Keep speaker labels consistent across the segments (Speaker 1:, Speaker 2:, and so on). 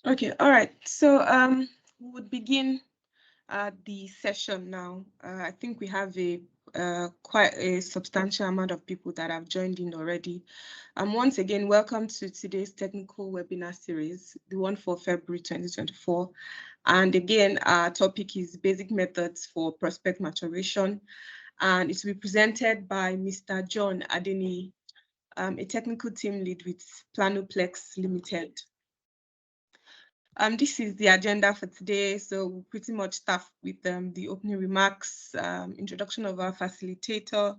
Speaker 1: Okay, all right. So we would begin the session now. I think we have a quite a substantial amount of people that have joined in already. Once again, welcome to today's technical webinar series, the one for February 2024. And again, our topic is basic methods for prospect maturation. And it will be presented by Mr. John Adeni, a technical team lead with Planoplex Limited. This is the agenda for today. So we'll pretty much start with the opening remarks, introduction of our facilitator,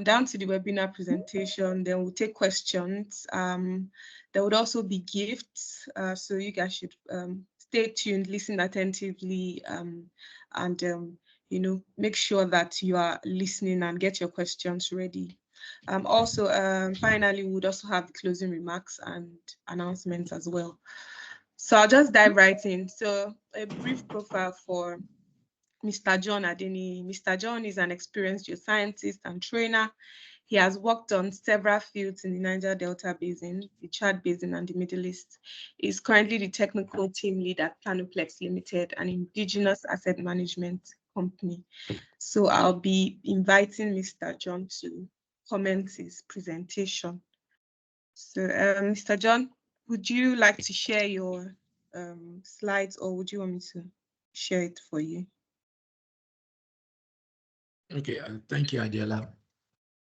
Speaker 1: down to the webinar presentation. Then we'll take questions. There would also be gifts. So you guys should stay tuned, listen attentively, and you know, make sure that you are listening and get your questions ready. Also, finally, we would also have closing remarks and announcements as well. So I'll just dive right in. So a brief profile for Mr. John Adeni. Mr. John is an experienced geoscientist and trainer. He has worked on several fields in the Niger Delta Basin, the Chad Basin, and the Middle East. He is currently the technical team lead at Planoplex Limited, an indigenous asset management company. So I'll be inviting Mr. John to comment his presentation. So Mr. John, would you like to share your slides, or would you want me to share it for you?
Speaker 2: Okay, thank you, Adela.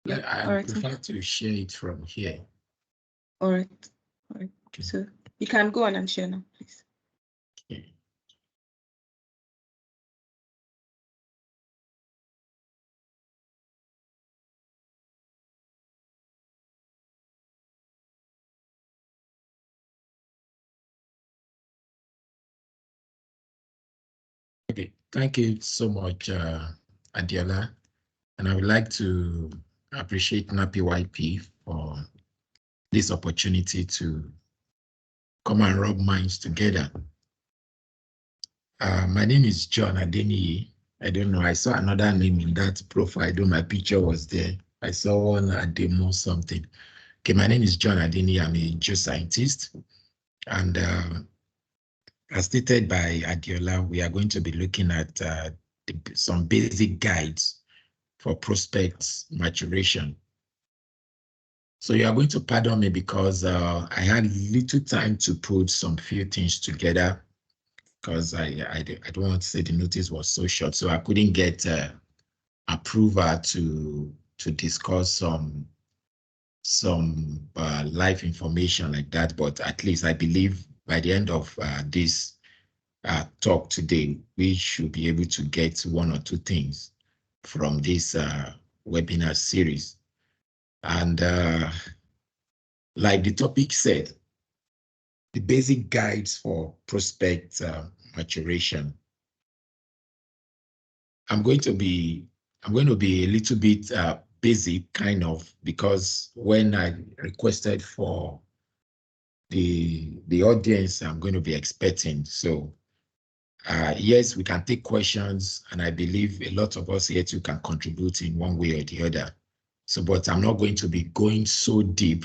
Speaker 2: I prefer to share it from here.
Speaker 1: All right. All right. Okay. So you can go on and share now, please.
Speaker 2: Okay. Okay, thank you so much, Adela. And I would like to appreciate NAPE for this opportunity to come and rub minds together. My name is John Adeni. I don't know, I saw another name in that profile, though my picture was there. I saw one Ademo something. Okay, my name is John Adeni. I'm a geoscientist. And as stated by Adiola, we are going to be looking at some basic guides for prospects maturation. So you are going to pardon me because I had little time to put some few things together because I don't want to say the notice was so short, so I couldn't get approval to discuss some live information like that. But at least I believe by the end of this talk today, we should be able to get one or two things from this webinar series. And like the topic said, the basic guides for prospect maturation. I'm going to be a little bit basic, kind of, because when I requested for the audience I'm going to be expecting, so yes, we can take questions, and I believe a lot of us here too can contribute in one way or the other. So, but I'm not going to be going so deep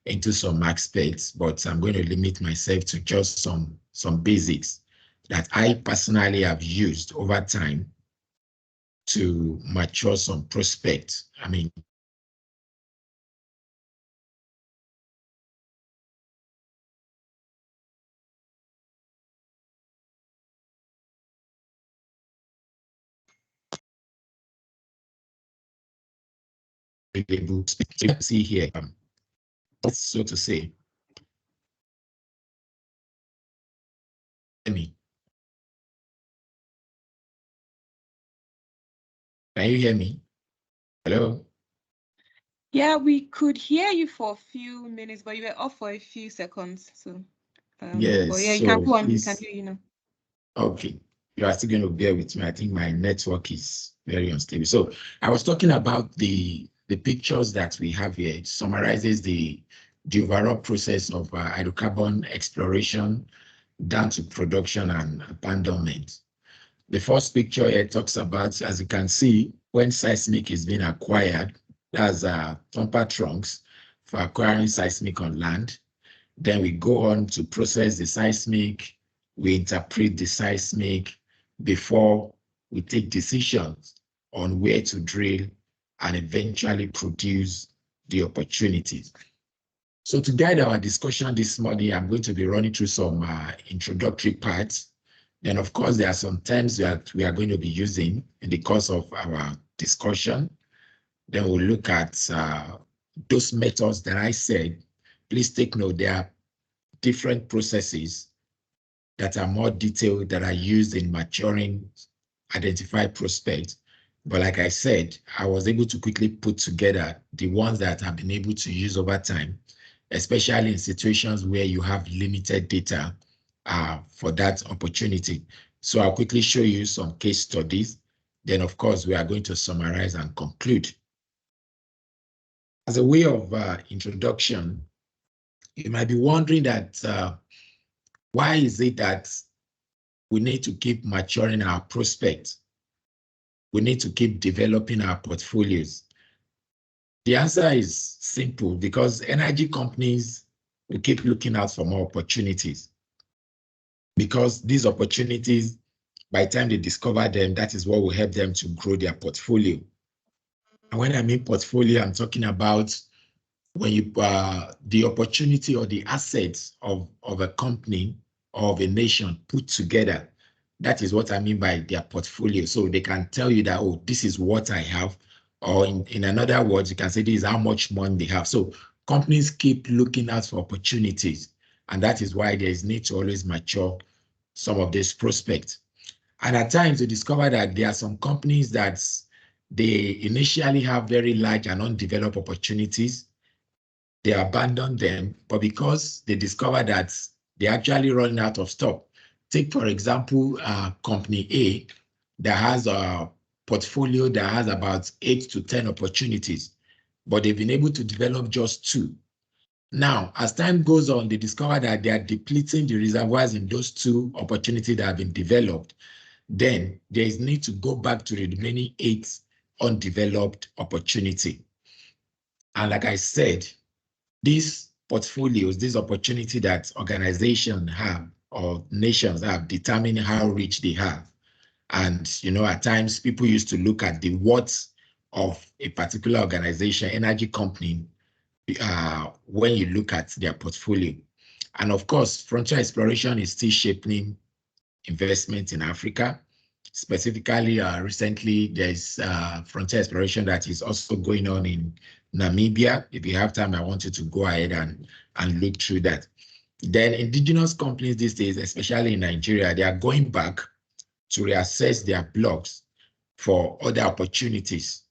Speaker 2: into some aspects, but I'm going to limit myself to just some basics that I personally have used over time to mature some prospects. I mean, able to see here, so to say. Me. Can you hear me? Hello?
Speaker 1: Yeah, we could hear you for a few minutes, but you were off for a few seconds. So,
Speaker 2: Yes.
Speaker 1: but yeah, you
Speaker 2: So
Speaker 1: can go on.
Speaker 2: please,
Speaker 1: We can hear you now.
Speaker 2: Okay. You are still going to bear with me. I think my network is very unstable. So I was talking about the pictures that we have here. It summarizes the overall process of hydrocarbon exploration down to production and abandonment. The first picture here talks about, as you can see, when seismic is being acquired, that's thumper trunks for acquiring seismic on land. Then we go on to process the seismic, we interpret the seismic before we take decisions on where to drill and eventually produce the opportunities. So to guide our discussion this morning, I'm going to be running through some introductory parts. Then, of course, there are some terms that we are going to be using in the course of our discussion. Then we'll look at those methods that I said. Please take note, there are different processes that are more detailed that are used in maturing identified prospects. But like I said, I was able to quickly put together the ones that I've been able to use over time, especially in situations where you have limited data for that opportunity. So I'll quickly show you some case studies. Then, of course, we are going to summarize and conclude. As a way of introduction, you might be wondering that why is it that we need to keep maturing our prospects? We need to keep developing our portfolios. The answer is simple, because energy companies will keep looking out for more opportunities. Because these opportunities, by the time they discover them, that is what will help them to grow their portfolio. And when I mean portfolio, I'm talking about when you the opportunity or the assets of a company or of a nation put together. That is what I mean by their portfolio. So they can tell you that, oh, this is what I have, or in other words, you can say this is how much money they have. So companies keep looking out for opportunities, and that is why there is need to always mature some of these prospects. And at times you discover that there are some companies that they initially have very large and undeveloped opportunities. They abandon them, but because they discover that they're actually running out of stock. Take, for example, company A that has a portfolio that has about 8 to 10 opportunities, but they've been able to develop just 2. Now, as time goes on, they discover that they are depleting the reservoirs in those 2 opportunities that have been developed. Then there is need to go back to the remaining 8 undeveloped opportunity. And like I said, these portfolios, this opportunity that organizations have or nations have, determine how rich they have. And, at times people used to look at the worth of a particular organization, energy company, when you look at their portfolio. And of course, frontier exploration is still shaping investment in Africa. Specifically, recently, there's frontier exploration that is also going on in Namibia. If you have time, I want you to go ahead and look through that. Then indigenous companies these days, especially in Nigeria, they are going back to reassess their blocks for other opportunities.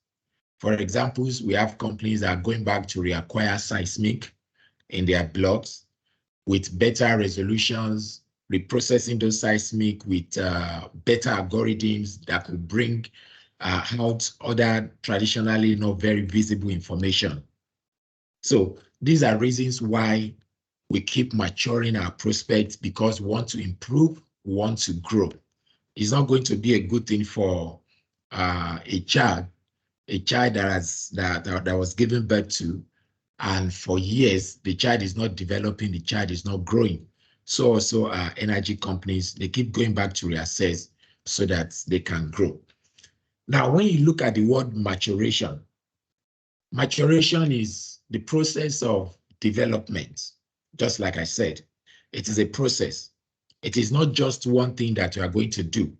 Speaker 2: For examples, we have companies that are going back to reacquire seismic in their blocks with better resolutions, reprocessing those seismic with better algorithms that could bring out other traditionally not very visible information. So these are reasons why we keep maturing our prospects, because we want to improve, we want to grow. It's not going to be a good thing for a child that was given birth to, and for years the child is not developing, the child is not growing. So also energy companies, they keep going back to reassess so that they can grow. Now, when you look at the word maturation is the process of development. Just like I said, it is a process. It is not just one thing that you are going to do.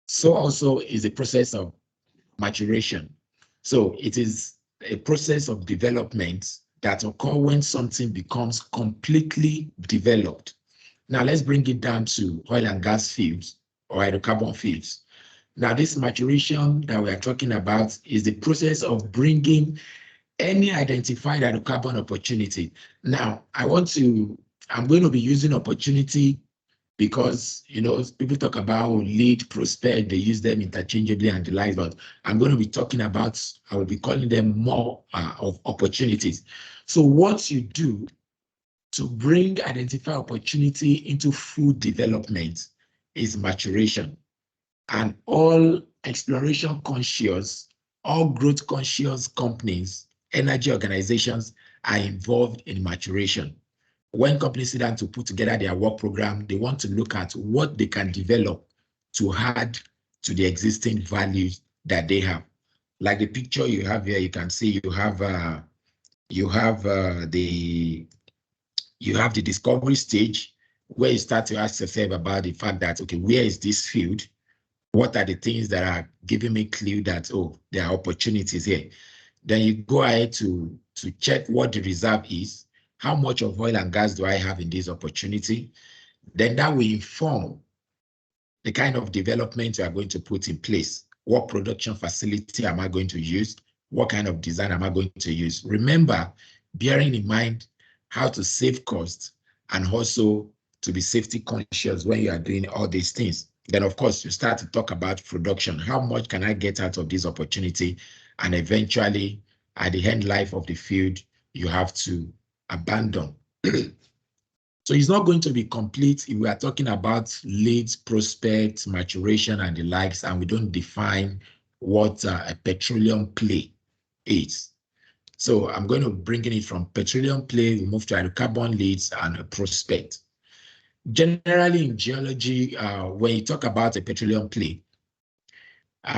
Speaker 2: So also is a process of maturation. So it is a process of development that occurs when something becomes completely developed. Now let's bring it down to oil and gas fields or hydrocarbon fields. Now this maturation that we are talking about is the process of bringing any identified hydrocarbon opportunity. Now I'm going to be using opportunity because, you know, people talk about lead, prospect, they use them interchangeably and the like, but I'm going to be talking about, I will be calling them more of opportunities. So what you do to bring identify opportunity into food development is maturation. And all exploration conscious, all growth conscious companies, energy organizations are involved in maturation. When companies sit down to put together their work program, they want to look at what they can develop to add to the existing values that they have. Like the picture you have here, you can see you have the discovery stage where you start to ask yourself about the fact that, okay, where is this field? What are the things that are giving me clue that, oh, there are opportunities here? Then you go ahead to check what the reserve is. How much of oil and gas do I have in this opportunity? Then that will inform the kind of development you are going to put in place. What production facility am I going to use? What kind of design am I going to use? Remember, bearing in mind how to save costs and also to be safety conscious when you are doing all these things. Then, of course, you start to talk about production. How much can I get out of this opportunity? And eventually, at the end life of the field, you have to abandon. So it's not going to be complete if we are talking about leads, prospects, maturation, and the likes, and we don't define what a petroleum play is. So I'm going to bring it from petroleum play, we move to hydrocarbon leads and a prospect. Generally in geology, when you talk about a petroleum play,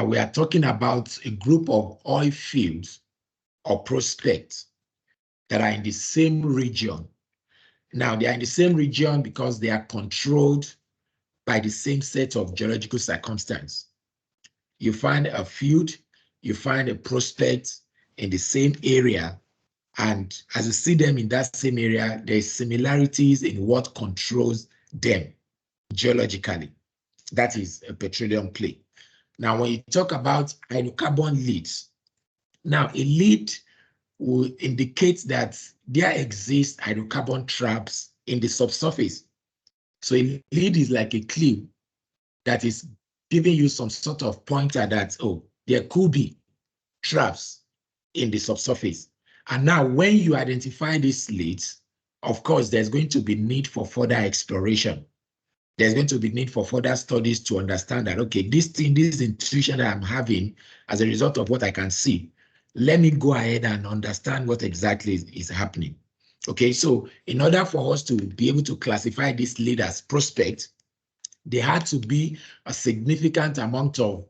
Speaker 2: we are talking about a group of oil fields or prospects that are in the same region. Now, they are in the same region because they are controlled by the same set of geological circumstances. You find a field, you find a prospect in the same area, and as you see them in that same area, there's similarities in what controls them geologically. That is a petroleum play. Now, when you talk about hydrocarbon leads, now a lead will indicate that there exist hydrocarbon traps in the subsurface. So a lead is like a clue that is giving you some sort of pointer that, oh, there could be traps in the subsurface. And now when you identify these leads, of course, there's going to be need for further exploration. There's going to be need for further studies to understand that, okay, this intuition that I'm having as a result of what I can see, let me go ahead and understand what exactly is happening. Okay, so in order for us to be able to classify this lead as prospect, there had to be a significant amount of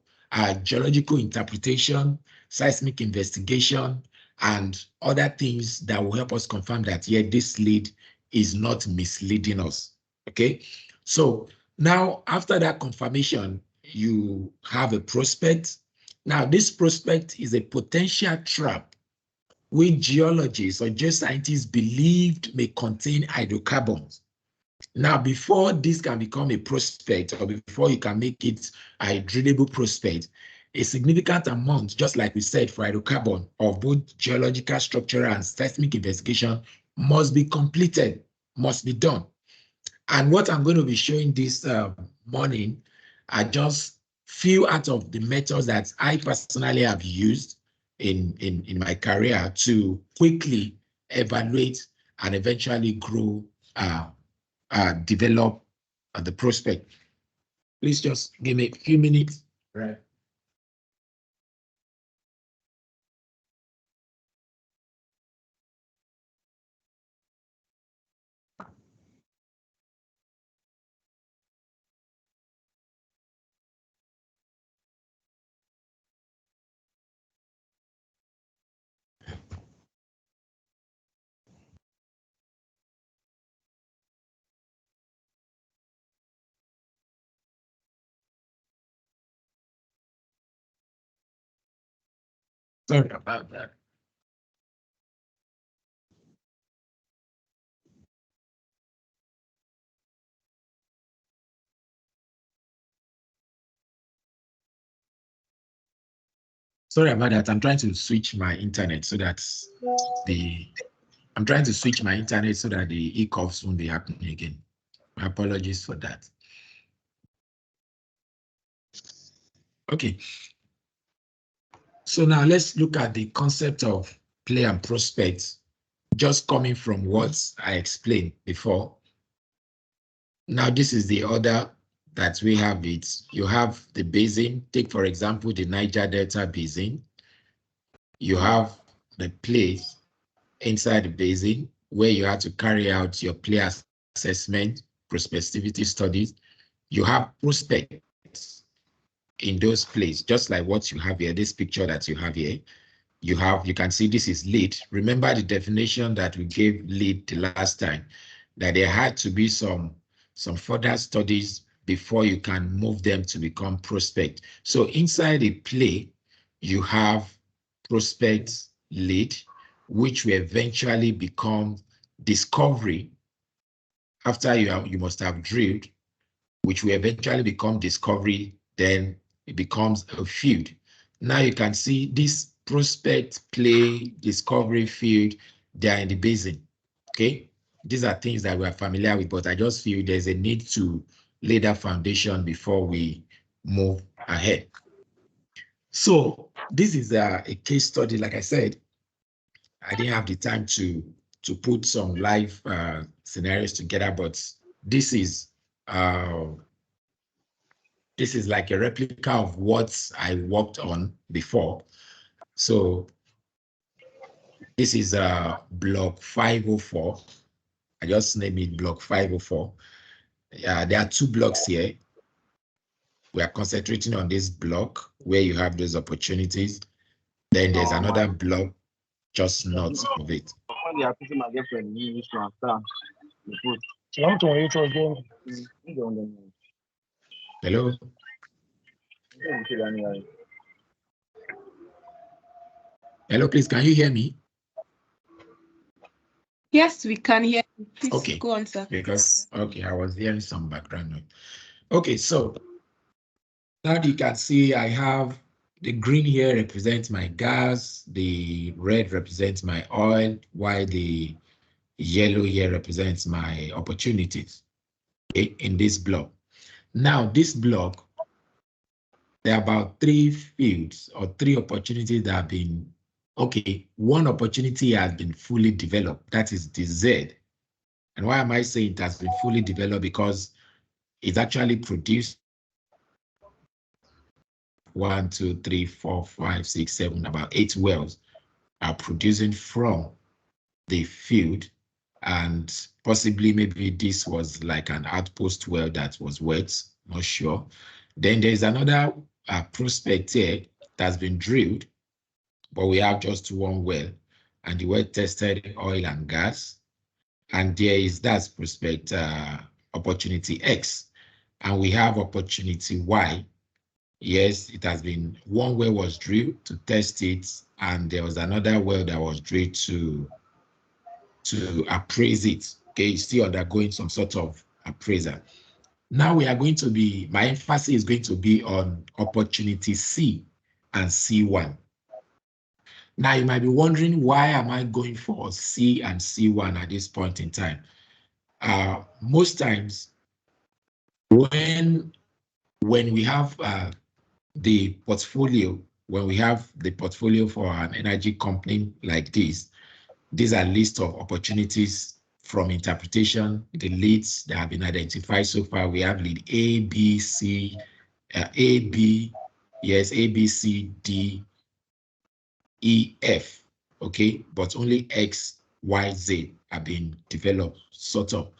Speaker 2: geological interpretation, seismic investigation, and other things that will help us confirm that, yeah, this lead is not misleading us. Okay, so now after that confirmation, you have a prospect. Now, this prospect is a potential trap which geologists or geoscientists believed may contain hydrocarbons. Now, before this can become a prospect or before you can make it a drillable prospect, a significant amount, just like we said for hydrocarbon, of both geological, structural, and seismic investigation must be completed, must be done. And what I'm going to be showing this morning are just few out of the methods that I personally have used in my career to quickly evaluate and eventually grow, develop the prospect. Please just give me a few minutes. Right. Sorry about that. Sorry about that. I'm trying to switch my internet so that the I'm trying to switch my internet so that the e-coughs won't be happening again. My apologies for that. Okay. So now let's look at the concept of play and prospect, just coming from what I explained before. Now, this is the order that we have it. You have the basin. Take, for example, the Niger Delta basin. You have the place inside the basin where you have to carry out your play assessment, prospectivity studies. You have prospects in those places, just like what you have here, this picture that you have here. You can see this is lead. Remember the definition that we gave lead the last time, that there had to be some further studies before you can move them to become prospect. So inside a play, you have prospect lead, which will eventually become discovery after you must have drilled, which will eventually become discovery, then it becomes a field. Now you can see this prospect, play, discovery, field, they are in the basin, okay? These are things that we are familiar with, but I just feel there's a need to lay that foundation before we move ahead. So this is a case study. Like I said, I didn't have the time to put some live scenarios together, but this is like a replica of what I worked on before. So this is block 504. I just named it block 504. There are two blocks here. We are concentrating on this block where you have those opportunities. Then there's another block just north of it. Hello? Hello, please, can you hear me?
Speaker 1: Yes, we can hear you. Please
Speaker 2: okay.
Speaker 1: Go on, sir.
Speaker 2: Because, okay, I was hearing some background noise. Okay, so now you can see I have the green here represents my gas, the red represents my oil, while the yellow here represents my opportunities, okay, in this block. Now, this block, there are about 3 fields or 3 opportunities that have been, okay, one opportunity has been fully developed, that is the Z. And why am I saying it has been fully developed? Because it's actually produced 1, 2, 3, 4, 5, 6, 7, about 8 wells are producing from the field, and possibly maybe this was like an outpost well that was wet, not sure. Then there's another prospect here that's been drilled, but we have just 1 well, and the well tested oil and gas, and that's prospect opportunity X, and we have opportunity Y. Yes, it has been 1 well was drilled to test it, and there was another well that was drilled to appraise it. Okay, it's still undergoing some sort of appraisal. Now we are going to be, my emphasis is going to be on opportunity C and C1. Now you might be wondering, why am I going for C and C1 at this point in time? Most times when we have the portfolio, when we have the portfolio for an energy company like this, these are lists of opportunities from interpretation, the leads that have been identified so far. We have lead A, B, C, A, B, yes, A, B, C, D, E, F, okay? But only X, Y, Z have been developed, sort of.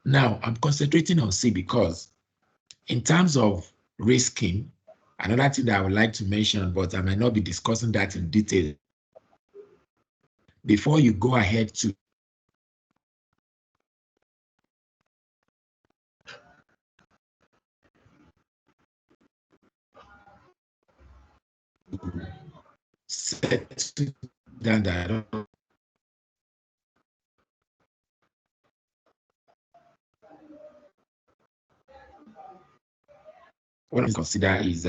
Speaker 2: Now, I'm concentrating on C because in terms of risking, another thing that I would like to mention, but I might not be discussing that in detail, before you go ahead to set down that what I consider is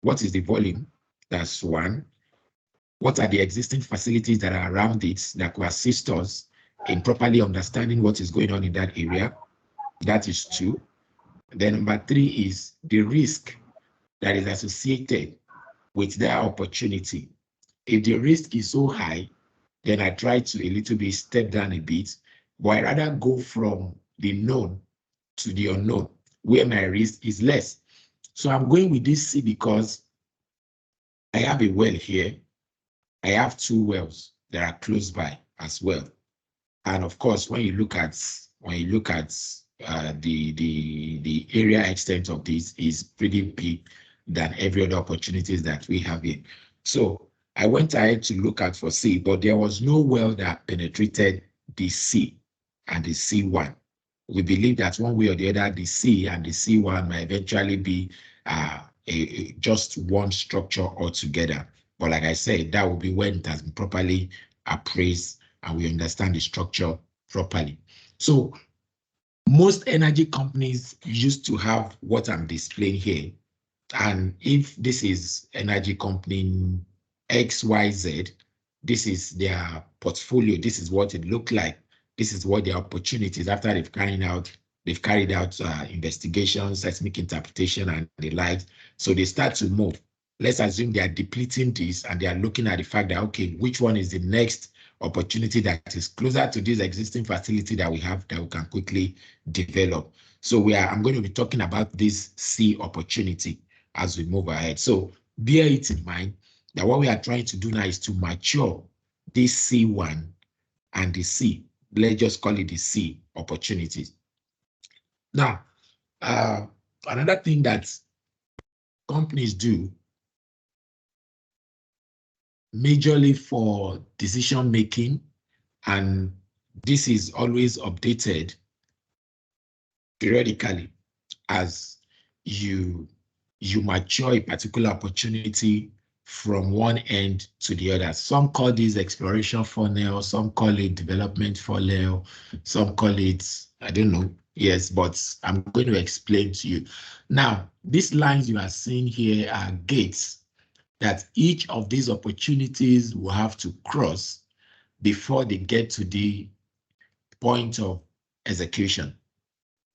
Speaker 2: what is the volume? That's 1. What are the existing facilities that are around it that could assist us in properly understanding what is going on in that area? That is 2. Then number 3 is the risk that is associated with that opportunity. If the risk is so high, then I try to a little bit step down a bit, but I rather go from the known to the unknown, where my risk is less. So I'm going with this C because I have a well here. I have two wells that are close by as well. And of course, when you look at the area extent of this is pretty big than every other opportunities that we have here. So I went ahead to look at for C, but there was no well that penetrated the C and the C1. We believe that one way or the other, the C and the C1 might eventually be just one structure altogether. But like I said, that will be when it has been properly appraised and we understand the structure properly. So most energy companies used to have what I'm displaying here. And if this is energy company XYZ, this is their portfolio. This is what it looked like. This is what their opportunities after they've carried out investigations, seismic interpretation, and the like. So they start to move. Let's assume they are depleting this and they are looking at the fact that, okay, which one is the next opportunity that is closer to this existing facility that we have that we can quickly develop. So I'm going to be talking about this C opportunity as we move ahead. So bear it in mind that what we are trying to do now is to mature this C1 and the C. Let's just call it the C opportunities. Now, another thing that companies do majorly for decision making, and this is always updated periodically as you mature a particular opportunity from one end to the other. Some call this exploration funnel, some call it development funnel, some call it, I don't know, yes, but I'm going to explain to you. Now, these lines you are seeing here are gates that each of these opportunities will have to cross before they get to the point of execution.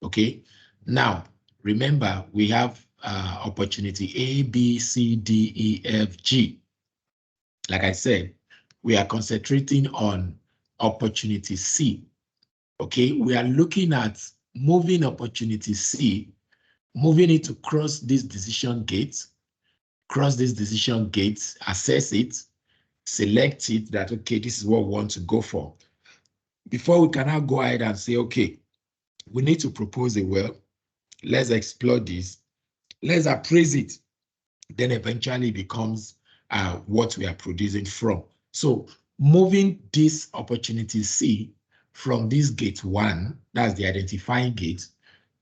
Speaker 2: Okay, now remember we have opportunity A, B, C, D, E, F, G. Like I said, we are concentrating on opportunity C. Okay, we are looking at moving opportunity C, moving it to cross this decision gate, assess it, select it that, okay, this is what we want to go for. Before we can now go ahead and say, okay, we need to propose a well, let's explore this, let's appraise it, then eventually becomes what we are producing from. So moving this opportunity C from this gate 1, that's the identifying gate,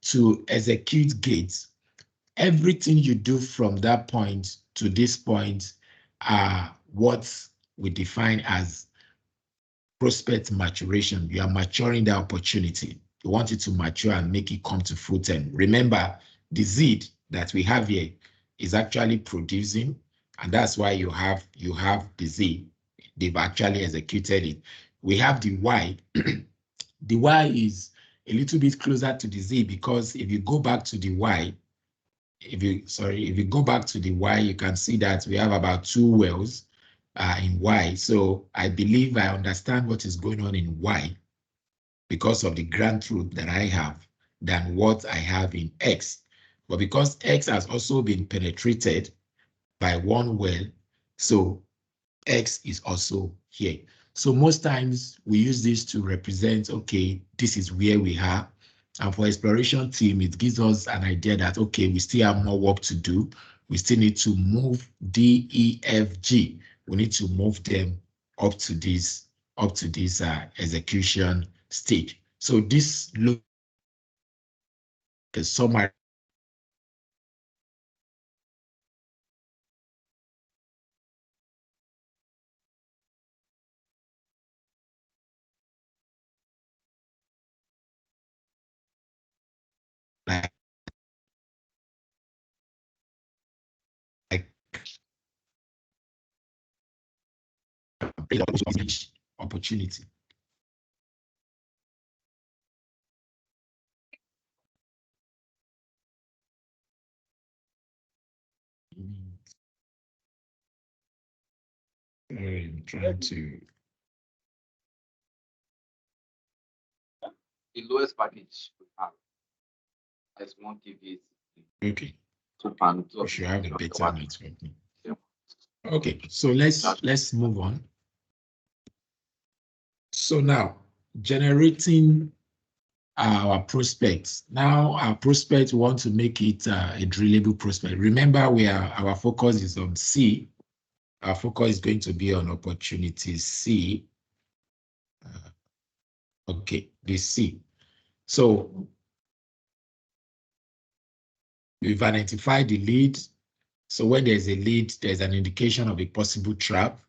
Speaker 2: to execute gate, everything you do from that point to this point are what we define as prospect maturation. You are maturing the opportunity. You want it to mature and make it come to fruit. And remember, the seed that we have here is actually producing, and that's why you have the Z. They've actually executed it. We have the Y. The Y is a little bit closer to the Z because if you go back to the Y, if you go back to the Y, you can see that we have about 2 wells in Y. So I believe I understand what is going on in Y because of the ground truth that I have than what I have in X. But because X has also been penetrated by 1 well, so X is also here. So most times we use this to represent, okay, this is where we are. And for exploration team, it gives us an idea that, okay, we still have more work to do. We still need to move D, E, F, G. We need to move them up to this execution stage. So this looks like a summary like opportunity. I'm trying to.
Speaker 3: The lowest package we have is 1 kb.
Speaker 2: Okay,
Speaker 3: Two pound.
Speaker 2: we should have a better network. Okay, so let's move on. So now generating our prospects. Now our prospects want to make it a drillable prospect. Remember, our focus is on C. Our focus is going to be on opportunity C. Okay, the C. So we've identified the lead. So when there's a lead, there's an indication of a possible trap.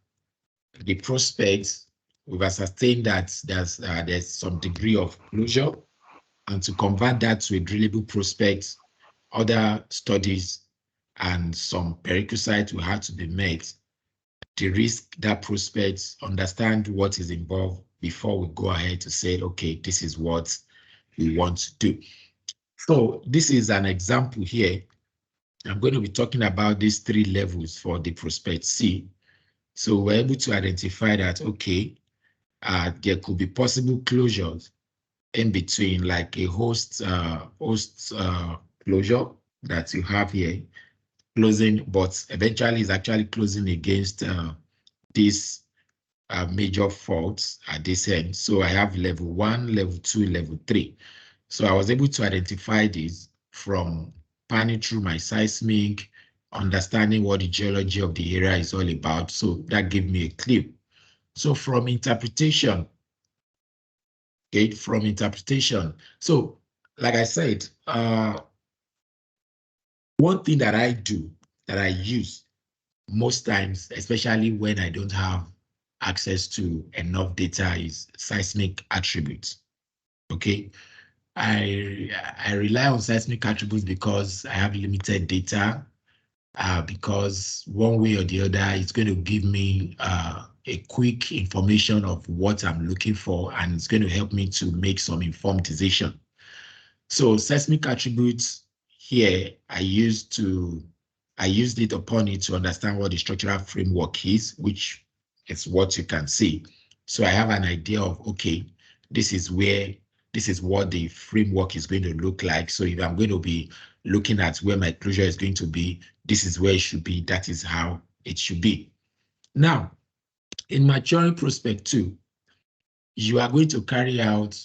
Speaker 2: The prospects, we've ascertained that there's some degree of closure. And to convert that to a drillable prospect, other studies and some prerequisites will have to be met to risk that prospect, understand what is involved before we go ahead to say, okay, this is what we want to do. So this is an example here. I'm going to be talking about these 3 levels for the prospect C. So we're able to identify that, okay, there could be possible closures in between, like a host closure that you have here, closing, but eventually is actually closing against these major faults at this end. So I have level 1, level 2, level 3. So I was able to identify these from panning through my seismic, understanding what the geology of the area is all about. So that gave me a clue. So from interpretation, okay, from interpretation. So like I said, one thing that I do, that I use most times, especially when I don't have access to enough data, is seismic attributes. Okay, I rely on seismic attributes because I have limited data, because one way or the other, it's going to give me a quick information of what I'm looking for, and it's going to help me to make some informed decision. So seismic attributes here, I used it upon it to understand what the structural framework is, which is what you can see. So I have an idea of, okay, this is what the framework is going to look like. So if I'm going to be looking at where my closure is going to be, this is where it should be. That is how it should be. Now, in maturing prospect 2, you are going to carry out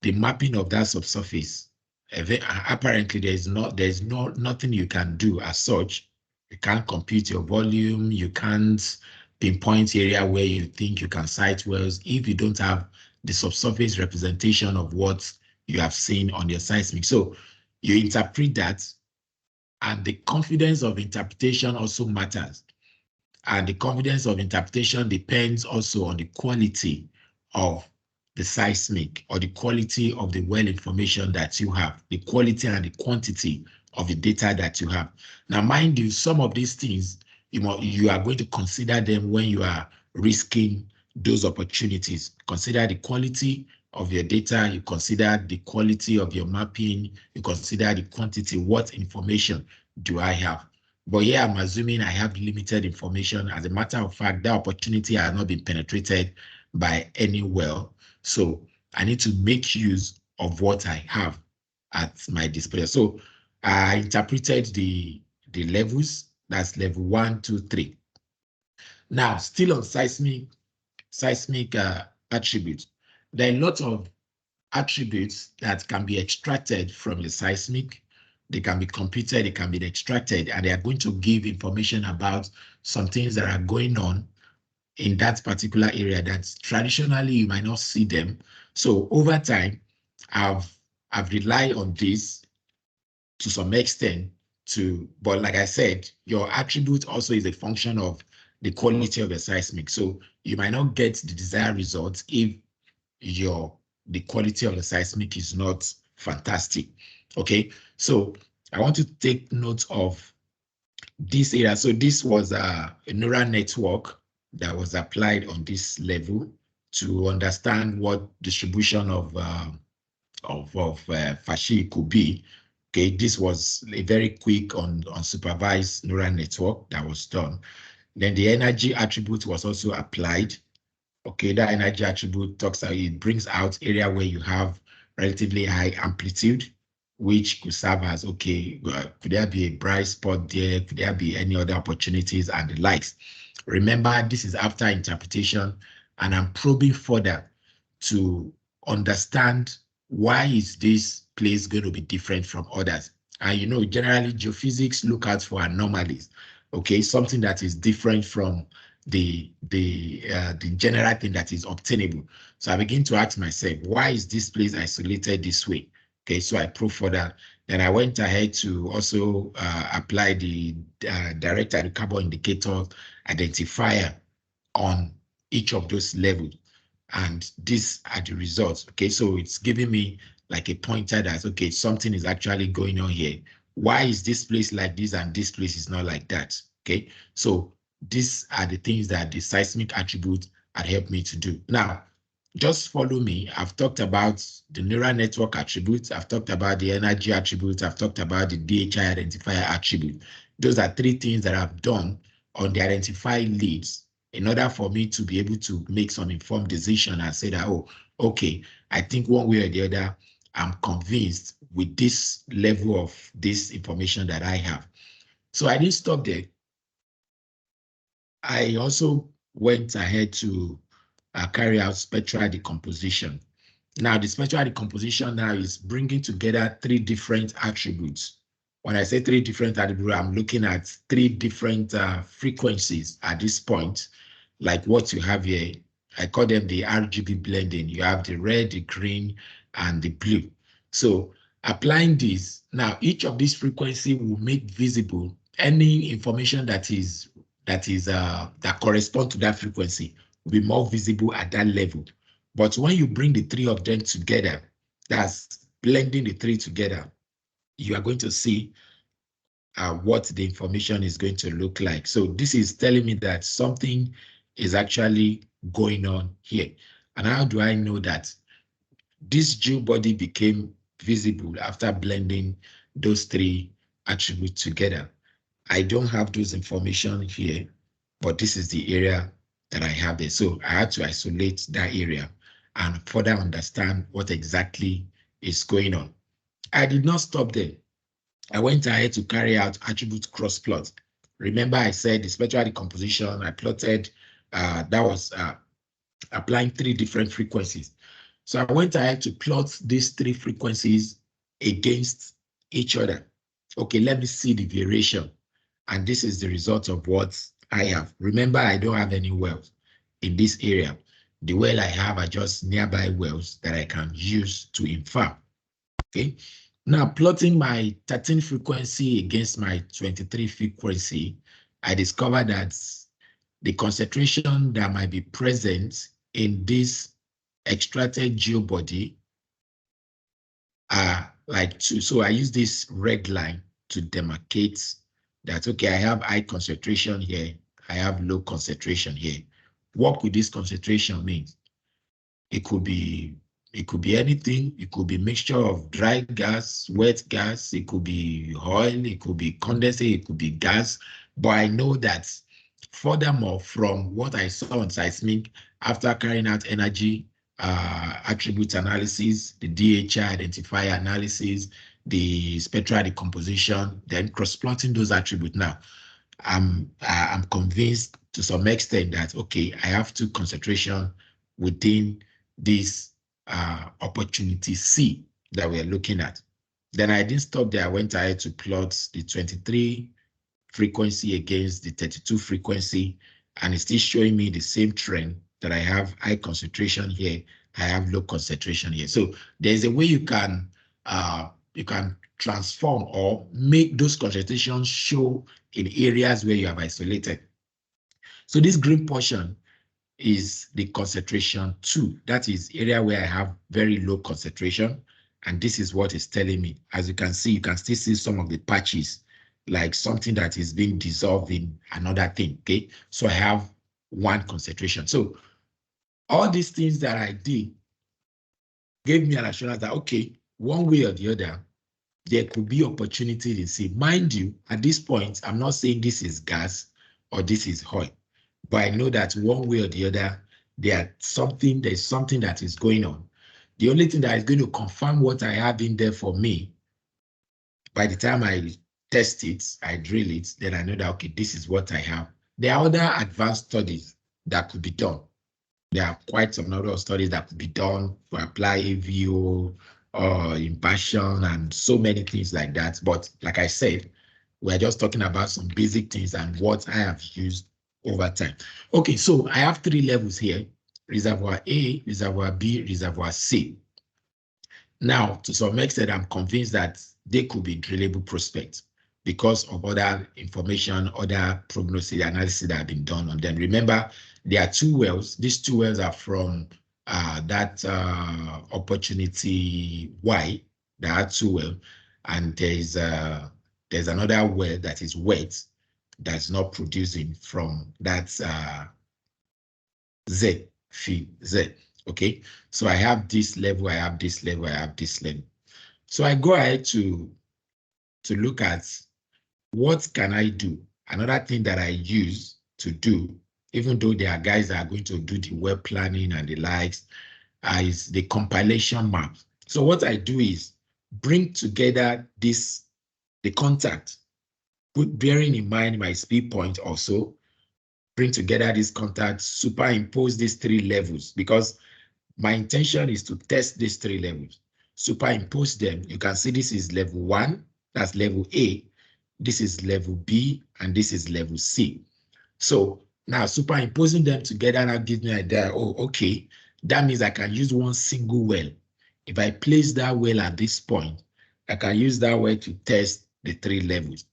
Speaker 2: the mapping of that subsurface. Apparently, there's nothing you can do as such. You can't compute your volume. You can't pinpoint area where you think you can site wells if you don't have the subsurface representation of what you have seen on your seismic. So you interpret that, and the confidence of interpretation also matters. And the confidence of interpretation depends also on the quality of the seismic, or the quality of the well information that you have, the quality and the quantity of the data that you have. Now, mind you, some of these things, you are going to consider them when you are risking those opportunities. Consider the quality of your data, you consider the quality of your mapping, you consider the quantity, what information do I have? But here I'm assuming I have limited information. As a matter of fact, that opportunity has not been penetrated by any well. So I need to make use of what I have at my disposal. So I interpreted the levels. That's level 1, 2, 3. Now, still on seismic attributes. There are a lot of attributes that can be extracted from the seismic. They can be computed, they can be extracted, and they are going to give information about some things that are going on in that particular area that traditionally you might not see them. So over time, I've relied on this to some extent but like I said, your attribute also is a function of the quality of the seismic. So you might not get the desired results if the quality of the seismic is not fantastic. Okay, so I want to take note of this area. So this was a neural network that was applied on this level to understand what distribution of Fashi could be. Okay, this was a very quick unsupervised neural network that was done. Then the energy attribute was also applied. Okay, that energy attribute talks about, it brings out area where you have relatively high amplitude, which could serve as, okay, could there be a bright spot there? Could there be any other opportunities and the likes? Remember, this is after interpretation, and I'm probing further to understand why is this place going to be different from others. And generally geophysics look out for anomalies, okay, something that is different from the general thing that is obtainable. So I begin to ask myself, why is this place isolated this way? Okay, so I probe further. Then I went ahead to also apply the direct hydrocarbon indicator identifier on each of those levels. And these are the results. Okay, so it's giving me like a pointer that, okay, something is actually going on here. Why is this place like this and this place is not like that? Okay, so these are the things that the seismic attribute had helped me to do. Now, just follow me. I've talked about the neural network attributes. I've talked about the energy attributes. I've talked about the DHI identifier attribute. Those are three things that I've done on the identified leads in order for me to be able to make some informed decision and say that, oh, okay, I think one way or the other, I'm convinced with this level of this information that I have. So I didn't stop there. I also went ahead to carry out spectral decomposition. Now, the spectral decomposition now is bringing together three different attributes. When I say three different attributes, I'm looking at three different frequencies at this point, like what you have here. I call them the RGB blending. You have the red, the green, and the blue. So applying this, now each of these frequencies will make visible any information that correspond to that frequency will be more visible at that level. But when you bring the three of them together, that's blending the three together, you are going to see what the information is going to look like. So this is telling me that something is actually going on here. And how do I know that? This geo body became visible after blending those three attributes together. I don't have those information here, but this is the area that I have there. So I had to isolate that area and further understand what exactly is going on. I did not stop there. I went ahead to carry out attribute cross plot. Remember I said the spectral decomposition, I plotted, that was applying three different frequencies. So I went ahead to plot these three frequencies against each other. Okay, let me see the variation. And this is the result of what I have. Remember, I don't have any wells in this area. The well I have are just nearby wells that I can use to infer. Okay, now plotting my 13 frequency against my 23 frequency, I discovered that the concentration that might be present in this extracted geobody are like two. So I use this red line to demarcate that, okay, I have high concentration here, I have low concentration here. What could this concentration mean? It could be anything. It could be mixture of dry gas, wet gas, it could be oil, it could be condensate, it could be gas. But I know that furthermore, from what I saw on seismic after carrying out energy attribute analysis, the DHI identifier analysis, the spectral decomposition, then cross-plotting those attributes. Now, I'm convinced to some extent that, okay, I have two concentration within this opportunity C that we're looking at. Then I didn't stop there. I went ahead to plot the 23 frequency against the 32 frequency, and it's still showing me the same trend that I have high concentration here, I have low concentration here. So there's a way you can transform or make those concentrations show in areas where you have isolated. So this green portion is the concentration 2. That is area where I have very low concentration. And this is what it's telling me. As you can see, you can still see some of the patches, like something that is being dissolved in another thing, okay? So I have one concentration. So all these things that I did gave me an assurance that, okay, one way or the other, there could be opportunity in sea. Mind you, at this point, I'm not saying this is gas, or this is oil. But I know that one way or the other, there's something that is going on. The only thing that is going to confirm what I have in there for me, by the time I test it, I drill it, then I know that, okay, this is what I have. There are other advanced studies that could be done. There are quite some number of studies that could be done to apply AVO or impartial and so many things like that. But like I said, we're just talking about some basic things and what I have used over time. Okay, so I have 3 levels here: reservoir A, reservoir B, reservoir C. Now, to some extent, I'm convinced that they could be drillable prospects because of other information, other prognosis analysis that have been done on them. Remember, there are 2 wells. These 2 wells are from that opportunity Y. There are 2 wells, and there's another well that is wet that's not producing from that Z field Z. Okay, so I have this level, I have this level, I have this level. So I go ahead to look at what can I do. Another thing that I use to do, even though there are guys that are going to do the well planning and the likes, is the compilation map. So what I do is bring together the contact, bearing in mind my speed point also, bring together this contact, superimpose these 3 levels, because my intention is to test these 3 levels, superimpose them. You can see this is level 1, that's level A, this is level B, and this is level C. So now superimposing them together now gives me an idea, oh, okay, that means I can use one single well. If I place that well at this point, I can use that well to test the 3 levels.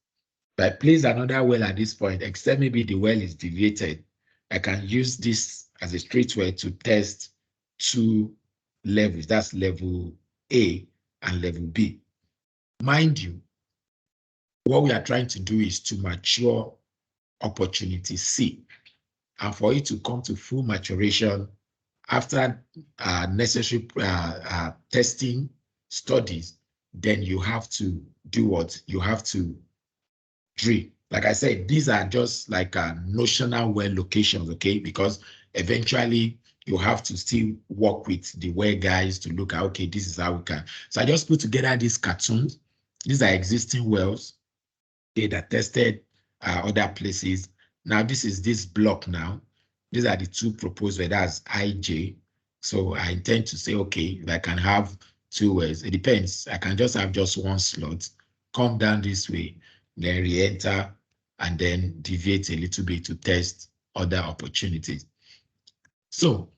Speaker 2: If I place another well at this point, except maybe the well is deviated, I can use this as a straight well to test 2 levels. That's level A and level B. Mind you, what we are trying to do is to mature opportunity C. And for it to come to full maturation after necessary testing studies, then you have to do what? You have to drill. Like I said, these are just like notional well locations, okay? Because eventually you have to still work with the well guys to look at, okay, this is how we can. So I just put together these cartoons. These are existing wells. Okay, that tested other places. Now this is this block now. These are the 2 proposed wells, that's IJ. So I intend to say, okay, if I can have 2 wells, it depends. I can just have just 1 slot, come down this way, then re-enter, and then deviate a little bit to test other opportunities. So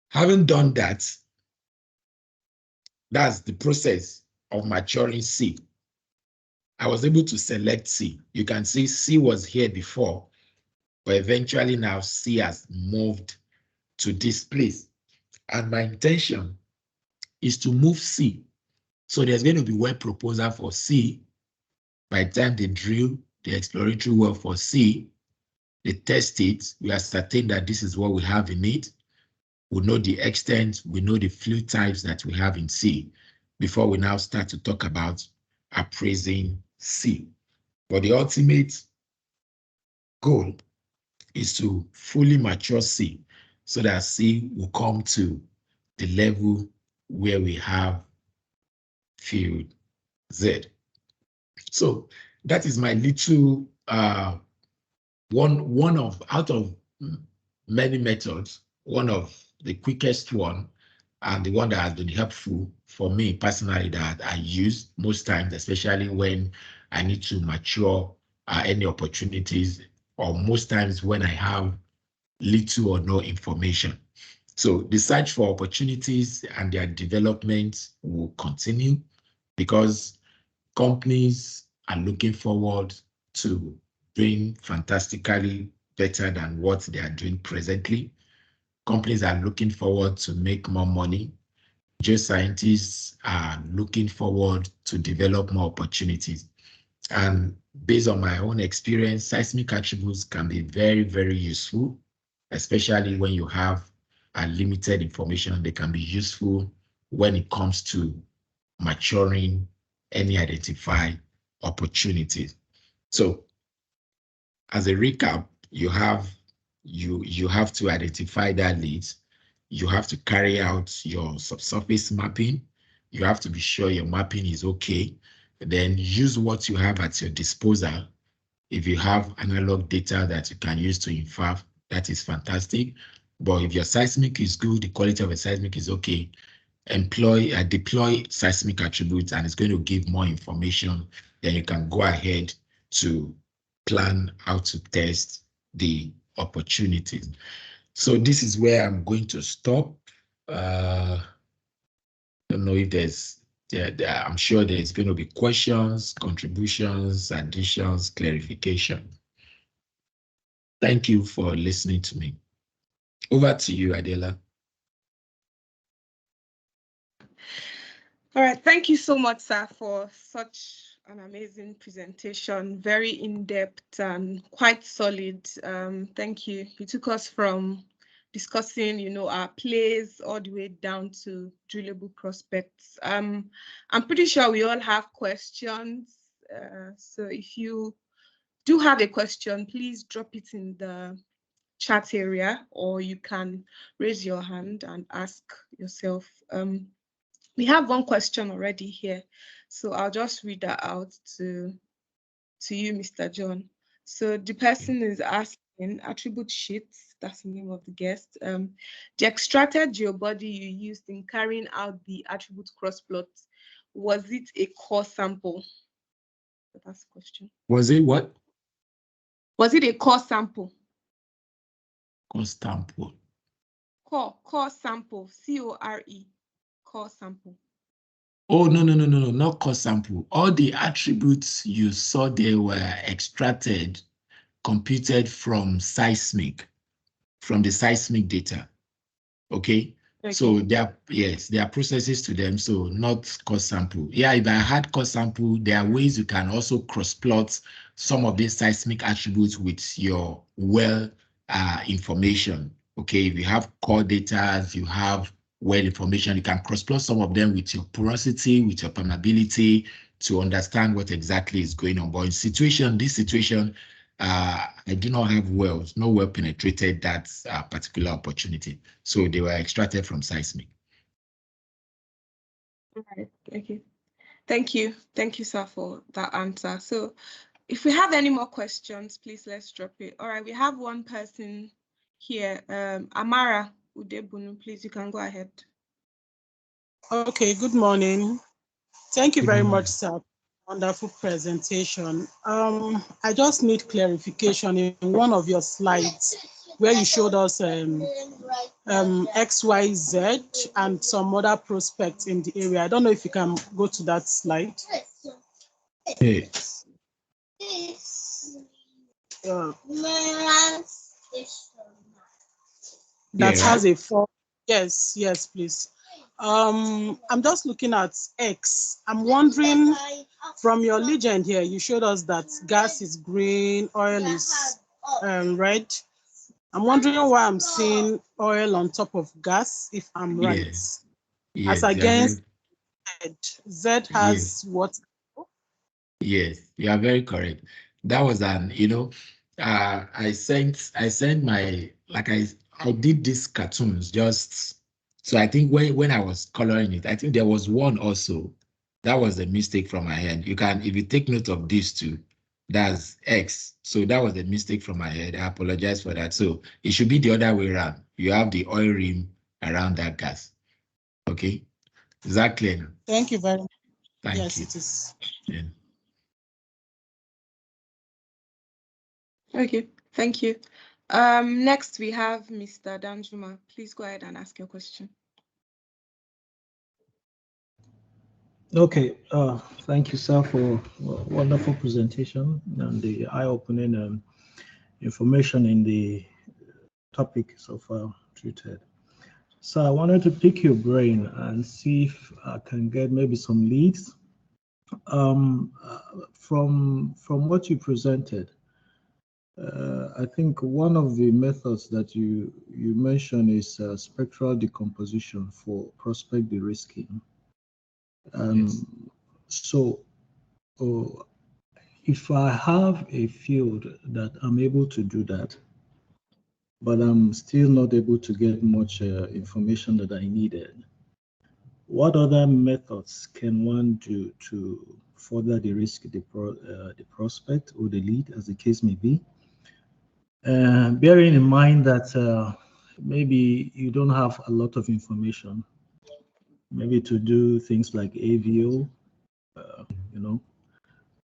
Speaker 2: having done that, that's the process of maturing C. I was able to select C. You can see C was here before, but eventually now C has moved to this place. And my intention is to move C. So there's going to be well proposal for C. By the time they drill the exploratory well for C, they test it, we ascertain that this is what we have in it. We know the extent, we know the fluid types that we have in C before we now start to talk about appraising C. But the ultimate goal is to fully mature C so that C will come to the level where we have field Z. So that is my little one of out of many methods, one of the quickest one and the one that has been helpful for me personally that I use most times, especially when I need to mature any opportunities, or most times when I have little or no information. So the search for opportunities and their development will continue because companies are looking forward to doing fantastically better than what they are doing presently. Companies are looking forward to make more money. Geoscientists are looking forward to develop more opportunities. And based on my own experience, seismic attributes can be very, very useful, especially when you have limited information. They can be useful when it comes to maturing any identified opportunities. So as a recap, you have to identify that leads. You have to carry out your subsurface mapping. You have to be sure your mapping is okay. Then use what you have at your disposal. If you have analog data that you can use to infer, that is fantastic. But if your seismic is good, the quality of the seismic is okay, deploy seismic attributes, and it's going to give more information. Then you can go ahead to plan how to test the opportunities. So this is where I'm going to stop. Don't know if I'm sure there's going to be questions, contributions, additions, clarification. Thank you for listening to me. Over to you, Adela.
Speaker 1: All right, thank you so much, sir, for such an amazing presentation, very in-depth and quite solid. Thank you. You took us from discussing, our plays all the way down to drillable prospects. I'm pretty sure we all have questions. So if you do have a question, please drop it in the chat area, or you can raise your hand and ask yourself. We have one question already here, so I'll just read that out to you, Mr. John. So the person is asking, attribute sheets, that's the name of the guest. The extracted geobody you used in carrying out the attribute cross-plot, was it a core sample? That's the question.
Speaker 2: Was it what?
Speaker 1: Was it a core sample?
Speaker 2: Core sample.
Speaker 1: Core sample, C-O-R-E, core sample.
Speaker 2: Oh, no, not core sample. All the attributes you saw there were extracted, computed from the seismic data. Okay? So there are processes to them, so not core sample. Yeah, if I had core sample, there are ways you can also cross-plot some of these seismic attributes with your well information. Okay, if you have core data, you have well information, you can cross-plot some of them with your porosity, with your permeability, to understand what exactly is going on. But in this situation, I do not have wells, no well penetrated that particular opportunity. So they were extracted from seismic.
Speaker 1: All right, okay. Thank you, sir, for that answer. So if we have any more questions, please let's drop it. All right, we have one person here, Amara Udebunu, please, you can go ahead.
Speaker 4: Okay, good morning. Thank you very much, sir. Wonderful presentation. I just need clarification in one of your slides where you showed us XYZ and some other prospects in the area. I don't know if you can go to that slide.
Speaker 2: Hey.
Speaker 4: That has a 4. Yes, please. I'm just looking at X. I'm wondering, from your legend here, you showed us that gas is green, oil is red. I'm wondering why I'm seeing oil on top of gas, if I'm right.
Speaker 2: Yes,
Speaker 4: As against Z has what?
Speaker 2: Yes, you are very correct. That was I sent my, I did these cartoons just, so I think when I was coloring it, I think there was one also, that was a mistake from my hand. If you take note of these two, that's X. So that was a mistake from my head. I apologize for that. So it should be the other way around. You have the oil rim around that gas. Okay, is that clear?
Speaker 4: Thank you very much.
Speaker 2: Thank you.
Speaker 4: It is.
Speaker 2: Yeah.
Speaker 1: Okay, thank you. Next we have Mr. Danjuma. Please go ahead and ask your question.
Speaker 5: Okay, thank you, sir, for a wonderful presentation and the eye-opening information in the topic so far treated. So I wanted to pick your brain and see if I can get maybe some leads from what you presented. I think one of the methods that you mentioned is spectral decomposition for prospect de-risking.
Speaker 2: Yes.
Speaker 5: So if I have a field that I'm able to do that, but I'm still not able to get much information that I needed, what other methods can one do to further de-risk the prospect or the lead, as the case may be? Bearing in mind that maybe you don't have a lot of information, maybe to do things like AVO, you know.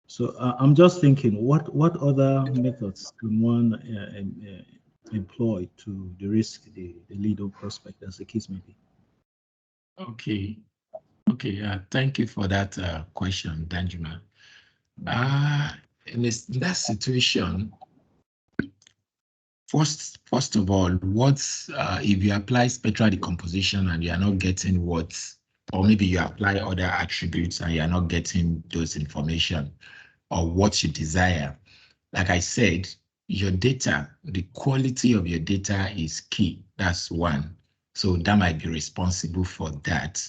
Speaker 5: So I'm just thinking, what other methods can one employ to de-risk the lead or prospect, as the case may be?
Speaker 2: Okay. Okay. Thank you for that question, Danjuma. In that situation, first of all, if you apply spectral decomposition and you are not getting or maybe you apply other attributes and you are not getting those information or what you desire. Like I said, your data, the quality of your data is key. That's one. So that might be responsible for that.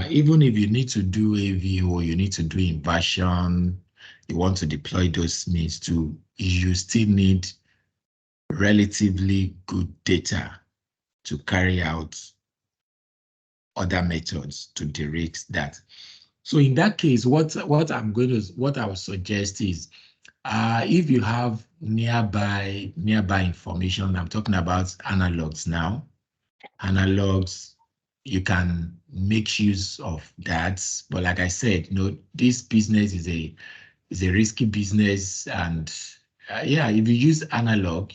Speaker 2: Even if you need to do AVO, you need to do inversion, you want to deploy those means too, you still need relatively good data to carry out other methods to de-risk that. So in that case, what I would suggest is if you have nearby information, I'm talking about analogs now. Analogs, you can make use of that. But like I said, this business is a risky business, and yeah, if you use analog,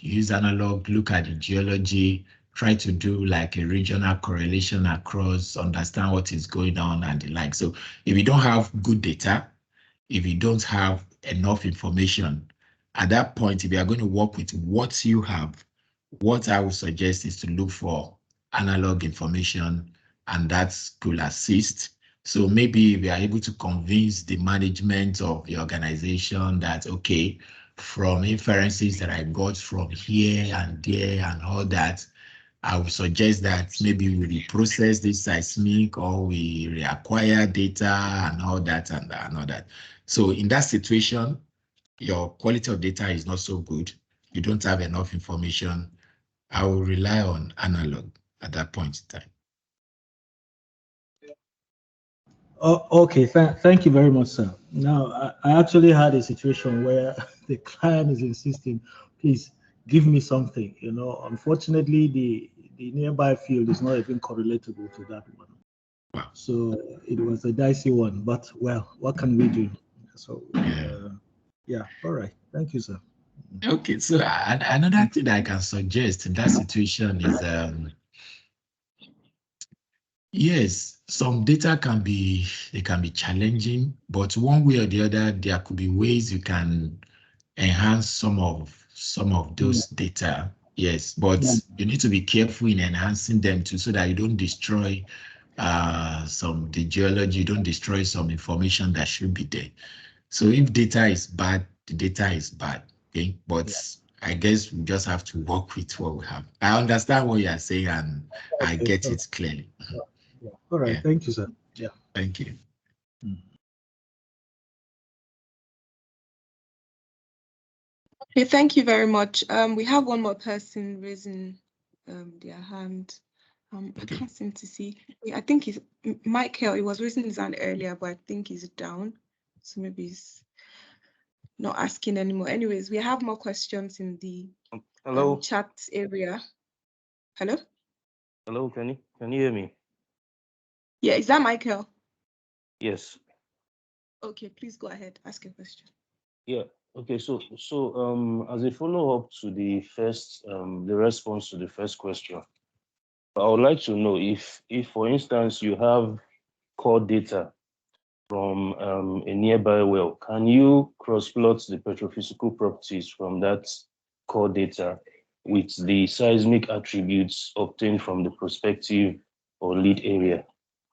Speaker 2: look at the geology, try to do like a regional correlation across, understand what is going on and the like. So if you don't have good data, if you don't have enough information, at that point, if you are going to work with what you have, what I would suggest is to look for analog information, and that could assist. So maybe if you are able to convince the management of the organization that, okay, from inferences that I got from here and there and all that, I would suggest that maybe we reprocess this seismic or we reacquire data and all that and all that. So in that situation, your quality of data is not so good. You don't have enough information. I will rely on analog at that point in time.
Speaker 5: Oh, okay, thank you very much, sir. Now, I actually had a situation where the client is insisting, please give me something. Unfortunately, the nearby field is not even correlatable to that one.
Speaker 2: Wow.
Speaker 5: So it was a dicey one, but well, what can we do? So yeah, all right. Thank you, sir.
Speaker 2: Okay, so another thing I can suggest in that situation is yes, some data can be challenging, but one way or the other, there could be ways you can enhance some of those data. Yes, but you need to be careful in enhancing them too, so that you don't destroy the geology, you don't destroy some information that should be there. So if data is bad, the data is bad. Okay, but I guess we just have to work with what we have. I understand what you are saying, and I get it clearly.
Speaker 5: Yeah. All right.
Speaker 2: Yeah.
Speaker 5: Thank you, sir. Yeah.
Speaker 2: Thank you.
Speaker 1: Okay, thank you very much. We have one more person raising their hand. I can't seem to see. I think he's Michael. He was raising his hand earlier, but I think he's down. So maybe he's not asking anymore. Anyways, we have more questions in the chat area. Hello?
Speaker 6: Hello, can you hear me?
Speaker 1: Yeah, is that Michael?
Speaker 6: Yes.
Speaker 1: Okay, please go ahead. Ask your question.
Speaker 6: Yeah. Okay. So as a follow-up to the response to the first question, I would like to know if for instance you have core data from a nearby well, can you cross-plot the petrophysical properties from that core data with the seismic attributes obtained from the prospective or lead area?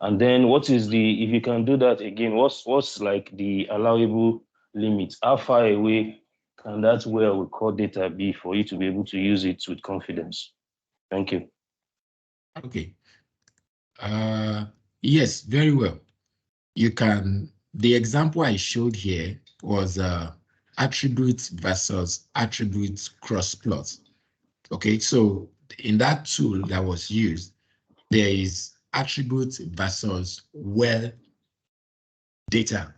Speaker 6: And then if you can do that again, what's like the allowable limit? How far away can that well with core data be for you to be able to use it with confidence? Thank you.
Speaker 2: Okay. Yes, very well. You can, the example I showed here, was attributes versus attributes cross plot. Okay, so in that tool that was used, there is attributes versus well data,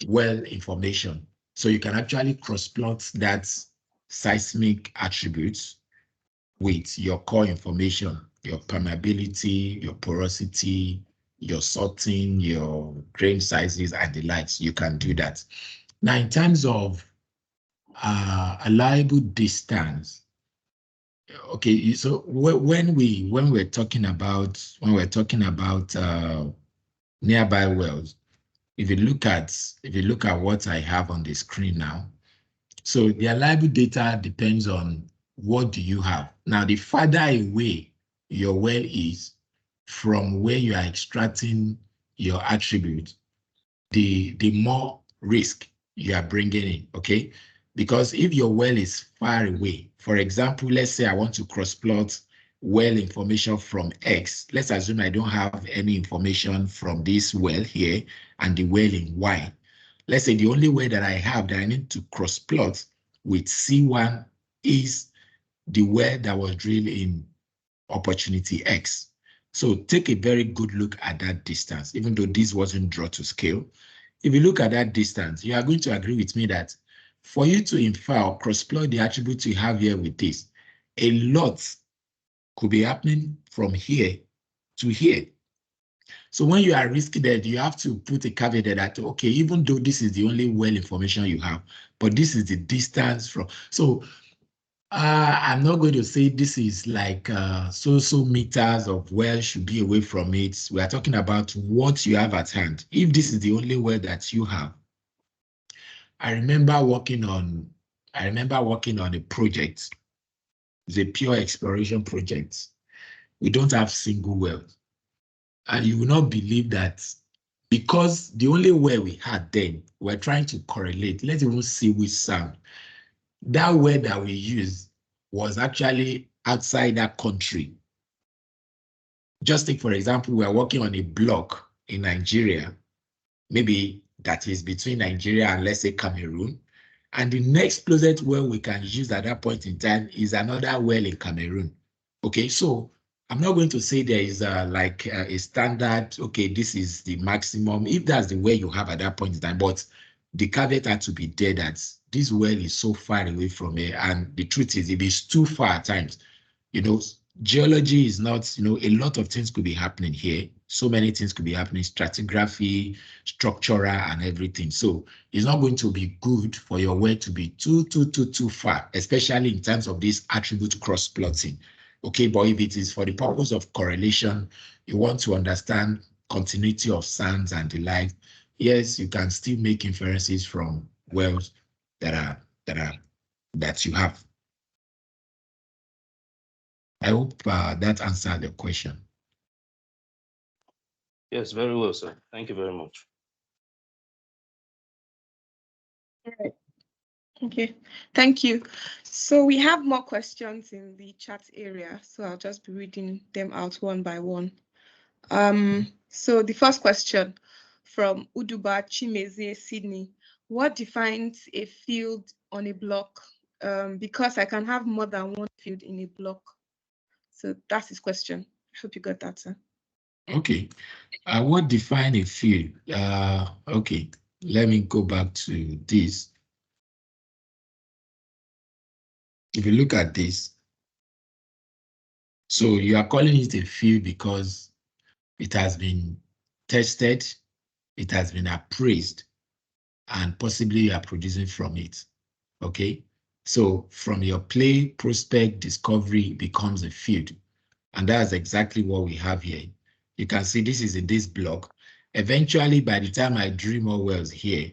Speaker 2: well information. So you can actually cross plot that seismic attributes with your core information, your permeability, your porosity, your sorting, your grain sizes, and the likes. You can do that. Now, in terms of allowable distance, okay, so when we're talking about nearby wells, if you look at what I have on the screen now, so the allowable data depends on what do you have. Now, the farther away your well is from where you are extracting your attribute, the more risk you are bringing in, okay? Because if your well is far away, for example, let's say I want to cross-plot well information from X. Let's assume I don't have any information from this well here and the well in Y. Let's say the only way that I have that I need to cross-plot with C1 is the well that was drilled in opportunity X. So take a very good look at that distance, even though this wasn't drawn to scale. If you look at that distance, you are going to agree with me that for you to infer or cross-plot the attributes you have here with this, a lot could be happening from here to here. So when you are risking that, you have to put a caveat that, okay, even though this is the only well information you have, but this is the distance from. So I'm not going to say this is like so meters of well should be away from it. We are talking about what you have at hand. If this is the only well that you have, I remember working on a project. It's a pure exploration project. We don't have single wells. And you will not believe that because the only well we had then, we're trying to correlate. Let's even see which sound. That well that we used was actually outside that country. Just take, for example, we're working on a block in Nigeria, maybe that is between Nigeria and, let's say, Cameroon. And the next closest well we can use at that point in time is another well in Cameroon. Okay, so I'm not going to say there is a standard, okay, this is the maximum, if that's the well you have at that point in time, but the caveat had to be there that this well is so far away from here. And the truth is, it is too far at times. You know, geology is not, a lot of things could be happening here. So many things could be happening, stratigraphy, structural, and everything. So it's not going to be good for your well to be too far, especially in terms of this attribute cross-plotting. Okay, but if it is for the purpose of correlation, you want to understand continuity of sands and the like, yes, you can still make inferences from wells that you have. I hope that answered the question.
Speaker 6: Yes, very well, sir. Thank you very much.
Speaker 1: All right. Okay, thank you. So we have more questions in the chat area, so I'll just be reading them out one by one. So the first question from Uduba Chimeze, Sydney. What defines a field on a block? Because I can have more than one field in a block. So that's his question. I hope you got that, sir.
Speaker 2: Okay. What define a field? Okay, let me go back to this. If you look at this, so you are calling it a field because it has been tested, it has been appraised, and possibly you are producing from it. Okay, so from your play, prospect, discovery becomes a field. And that's exactly what we have here. You can see this is in this block. Eventually, by the time I drill more wells here,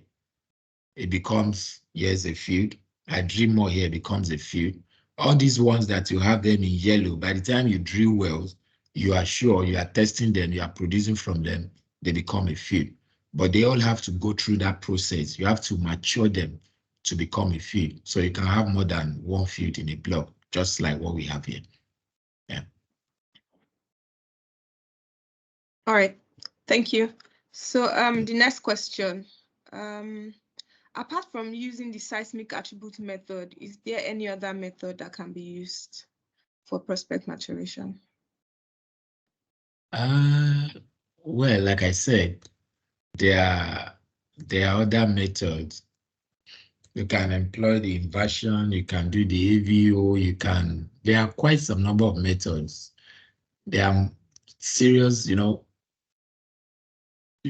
Speaker 2: it becomes, here's a field. I drill more here, it becomes a field. All these ones that you have them in yellow, by the time you drill wells, you are sure you are testing them, you are producing from them, they become a field. But they all have to go through that process. You have to mature them to become a field. So you can have more than one field in a block, just like what we have here. Yeah.
Speaker 1: All right, thank you. So the next question, Apart from using the seismic attribute method, is there any other method that can be used for prospect maturation?
Speaker 2: Well, like I said, there are other methods. You can employ the inversion, you can do the AVO, there are quite some number of methods. There are serious,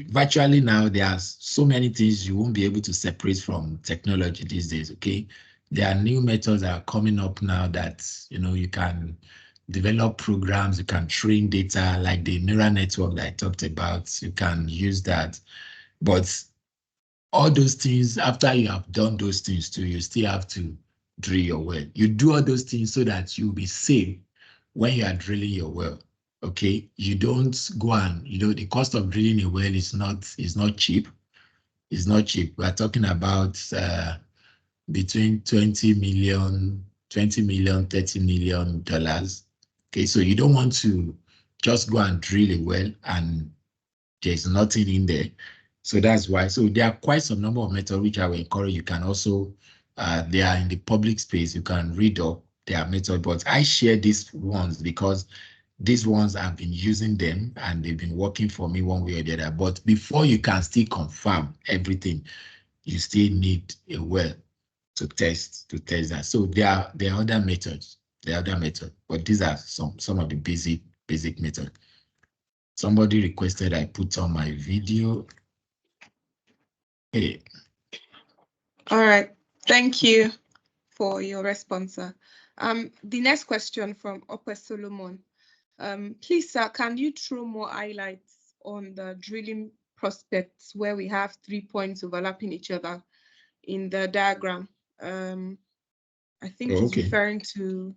Speaker 2: virtually now there are so many things you won't be able to separate from technology these days, okay? There are new methods that are coming up now that, you can develop programs, you can train data like the neural network that I talked about, you can use that. But all those things, after you have done those things too, you still have to drill your well. You do all those things so that you'll be safe when you are drilling your well. Okay, you don't go and the cost of drilling a well is not cheap. It's not cheap. We're talking about between 20 million, 30 million dollars. Okay, so you don't want to just go and drill a well and there's nothing in there. So that's why. So there are quite some number of methods which I will encourage. You can also, they are in the public space. You can read up their method, but I share these ones because these ones I've been using them and they've been working for me one way or the other. But before you can still confirm everything, you still need a well to test that. So there are other methods. There are other methods, but these are some of the basic methods. Somebody requested I put on my video. Hey.
Speaker 1: All right. Thank you for your response, sir. The next question from Ope Solomon. Please, sir, can you throw more highlights on the drilling prospects where we have 3 points overlapping each other in the diagram? I think he's referring to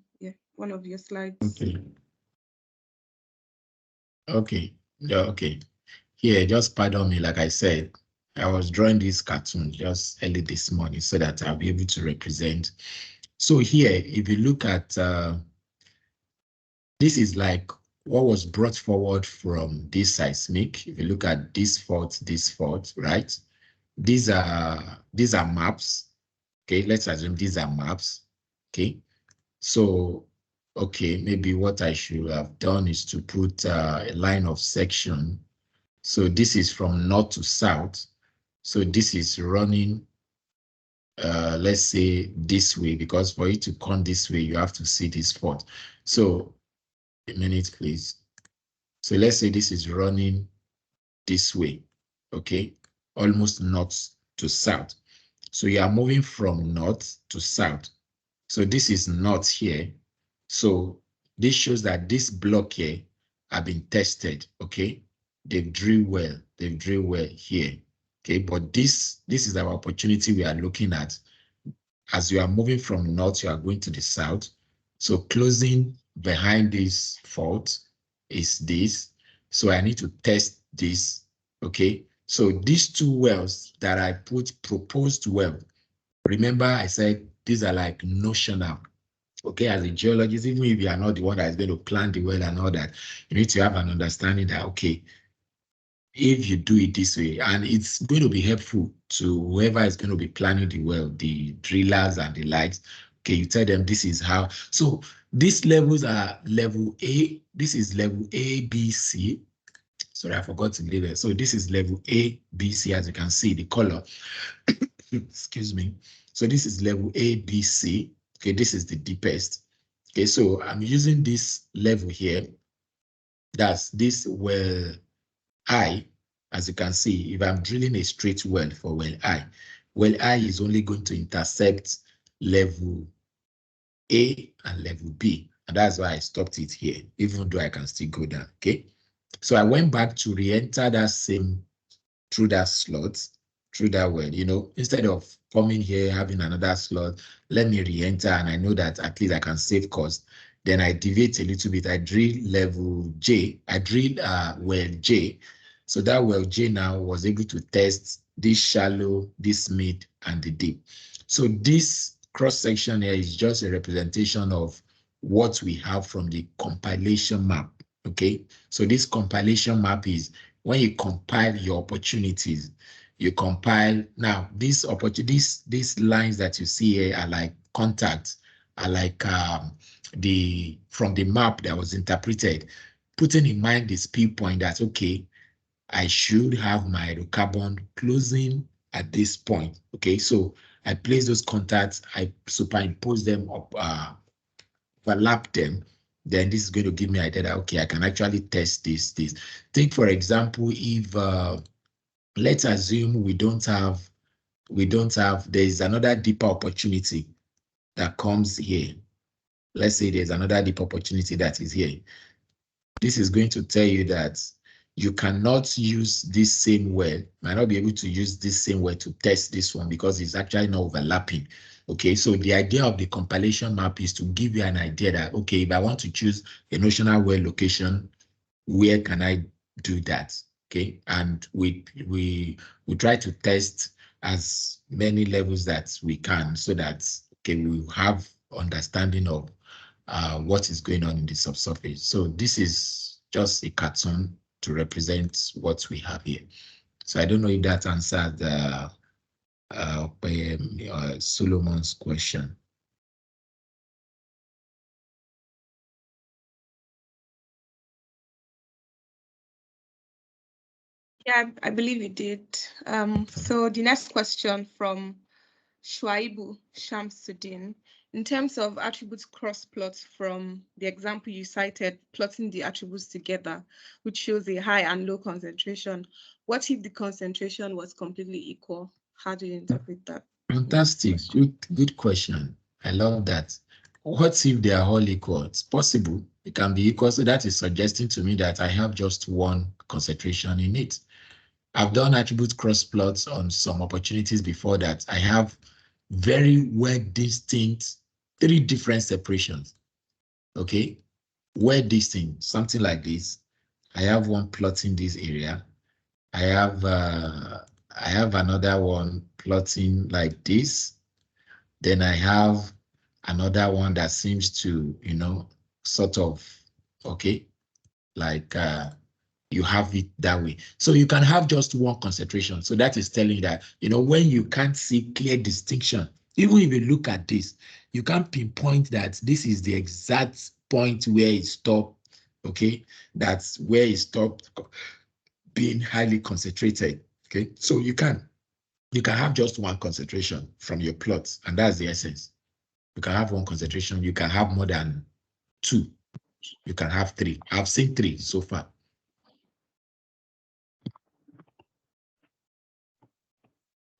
Speaker 1: one of your slides.
Speaker 2: Okay. Yeah, okay. Here, just pardon me, like I said, I was drawing this cartoon just early this morning so that I'll be able to represent. So here, if you look at, this is like what was brought forward from this seismic. If you look at this fault, right? These are maps. Okay, let's assume these are maps. Okay, so okay, maybe what I should have done is to put a line of section. So this is from north to south. So this is running, let's say this way, because for it to come this way, you have to see this fault. So a minute, please. So let's say this is running this way, okay? Almost north to south. So you are moving from north to south. So this is north here. So this shows that this block here have been tested, okay? They've drilled well here, okay? But this is our opportunity we are looking at. As you are moving from north, you are going to the south. So closing behind this fault is this. So I need to test this, okay? So these two wells that I put proposed well, remember I said these are like notional. Okay, as a geologist, even if you are not the one that is going to plan the well and all that, you need to have an understanding that, okay, if you do it this way, and it's going to be helpful to whoever is going to be planning the well, the drillers and the likes, okay, you tell them this is how. So these levels are level A, this is level A, B, C. Sorry, I forgot to leave it. So this is level A, B, C, as you can see, the color. Excuse me. So this is level A, B, C. Okay, this is the deepest. Okay, so I'm using this level here. That's this well I, as you can see, if I'm drilling a straight well for well I is only going to intercept level A and level B. And that's why I stopped it here, even though I can still go down, okay? So I went back to re-enter that same, through that slot, through that well, instead of coming here, having another slot, let me re-enter and I know that at least I can save cost. Then I deviate a little bit. I drill level J. I drilled well J. So that well J now was able to test this shallow, this mid, and the deep. So this cross-section here is just a representation of what we have from the compilation map, okay? So this compilation map is when you compile your opportunities, you compile. Now, these opportunities, these lines that you see here are like contacts, are like from the map that was interpreted, putting in mind this P point that, okay, I should have my hydrocarbon closing at this point. Okay, so I place those contacts, I superimpose them up, overlap them, then this is going to give me an idea that, okay, I can actually test this. Take, for example, if let's assume there is another deeper opportunity that comes here. Let's say there's another deep opportunity that is here. This is going to tell you that you cannot use this same well, might not be able to use this same well to test this one because it's actually not overlapping. Okay, so the idea of the compilation map is to give you an idea that, okay, if I want to choose a notional well location, where can I do that? Okay, and we try to test as many levels that we can so that, okay, we have understanding of what is going on in the subsurface. So this is just a cartoon to represent what we have here. So I don't know if that answered Solomon's question.
Speaker 1: Yeah, I believe it did. So the next question from Shuaibu Shamsuddin. In terms of attributes cross plots from the example you cited, plotting the attributes together, which shows a high and low concentration, what if the concentration was completely equal? How do you interpret that?
Speaker 2: Fantastic. Good question. I love that. What if they are all equal? It's possible. It can be equal. So that is suggesting to me that I have just one concentration in it. I've done attribute cross plots on some opportunities before that. I have very well distinct 3 different separations. Okay, well distinct, something like this. I have one plotting this area. I have another one plotting like this. Then I have another one that seems to, sort of, okay, like you have it that way. So you can have just one concentration. So that is telling you that, when you can't see clear distinction, even if you look at this, you can't pinpoint that this is the exact point where it stopped, okay? That's where it stopped being highly concentrated, okay? So you can have just one concentration from your plots, and that's the essence. You can have one concentration. You can have more than 2. You can have 3. I've seen 3 so far.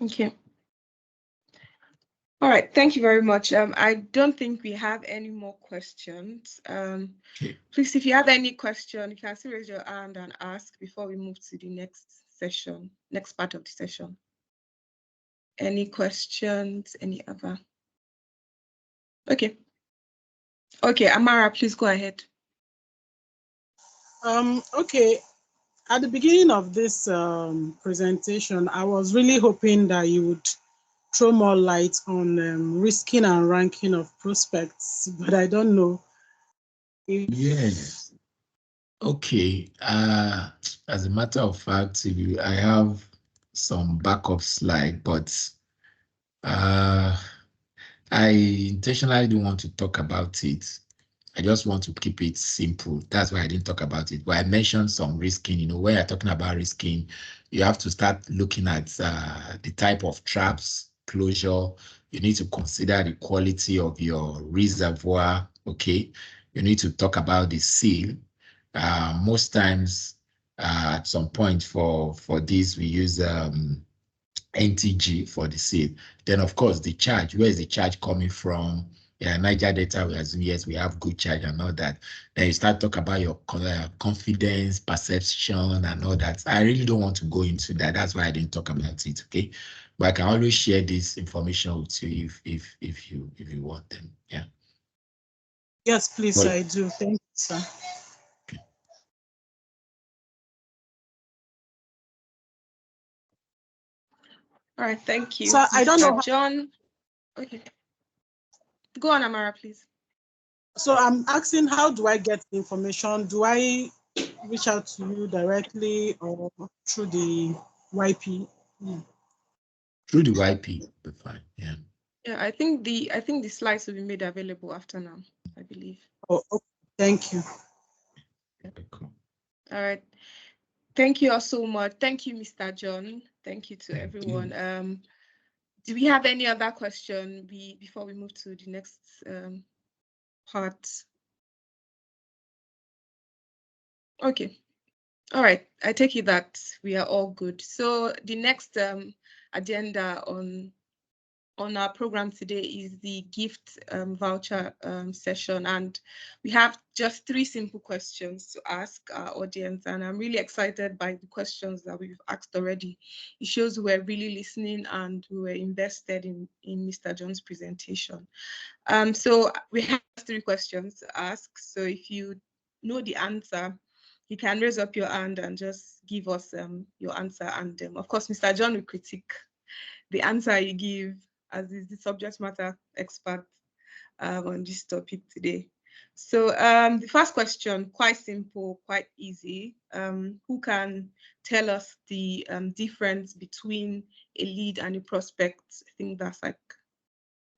Speaker 1: Okay. All right, thank you very much. I don't think we have any more questions.
Speaker 2: Okay.
Speaker 1: Please, if you have any question, you can still raise your hand and ask before we move to the next session, next part of the session. Any questions, any other? Okay. Okay, Amara, please go ahead.
Speaker 4: Okay. At the beginning of this presentation, I was really hoping that you would throw more light on risking and ranking of prospects, but I don't know.
Speaker 2: Yes. Okay. As a matter of fact, I have some backup slide, but I intentionally don't want to talk about it. I just want to keep it simple. That's why I didn't talk about it. But I mentioned some risking. When you're talking about risking, you have to start looking at the type of traps, closure. You need to consider the quality of your reservoir. Okay. You need to talk about the seal. Most times, at some point for this, we use NTG for the seal. Then, of course, the charge. Where is the charge coming from? Yeah, Niger Delta, we assume, yes, we have good charge and all that. Then you start talk about your confidence, perception, and all that. I really don't want to go into that. That's why I didn't talk about it, okay? But I can always share this information with you if you want them. Yeah.
Speaker 4: Yes, please,
Speaker 2: Well,
Speaker 4: I do. Thank you, sir.
Speaker 1: All right, thank you.
Speaker 4: So I don't know.
Speaker 1: John. Okay. Go on, Amara, please.
Speaker 4: So I'm asking, how do I get the information? Do I reach out to you directly or through the YP?
Speaker 2: Through the YP, be fine. Yeah.
Speaker 1: Yeah, I think the slides will be made available after now, I believe.
Speaker 4: Oh, okay. Thank you.
Speaker 2: Cool.
Speaker 1: All right. Thank you all so much. Thank you, Mr. John. Thank you to everyone. Do we have any other question before we move to the next part? Okay. All right. I take it that we are all good. So the next agenda on our program today is the gift voucher session, and we have just 3 simple questions to ask our audience, and I'm really excited by the questions that we've asked already. It shows we're really listening and we were invested in Mr. John's presentation. So we have 3 questions to ask, so if you know the answer, you can raise up your hand and just give us your answer, and of course Mr. John will critique the answer you give, as is the subject matter expert on this topic today. So the first question, quite simple, quite easy. Who can tell us the difference between a lead and a prospect? I think that's like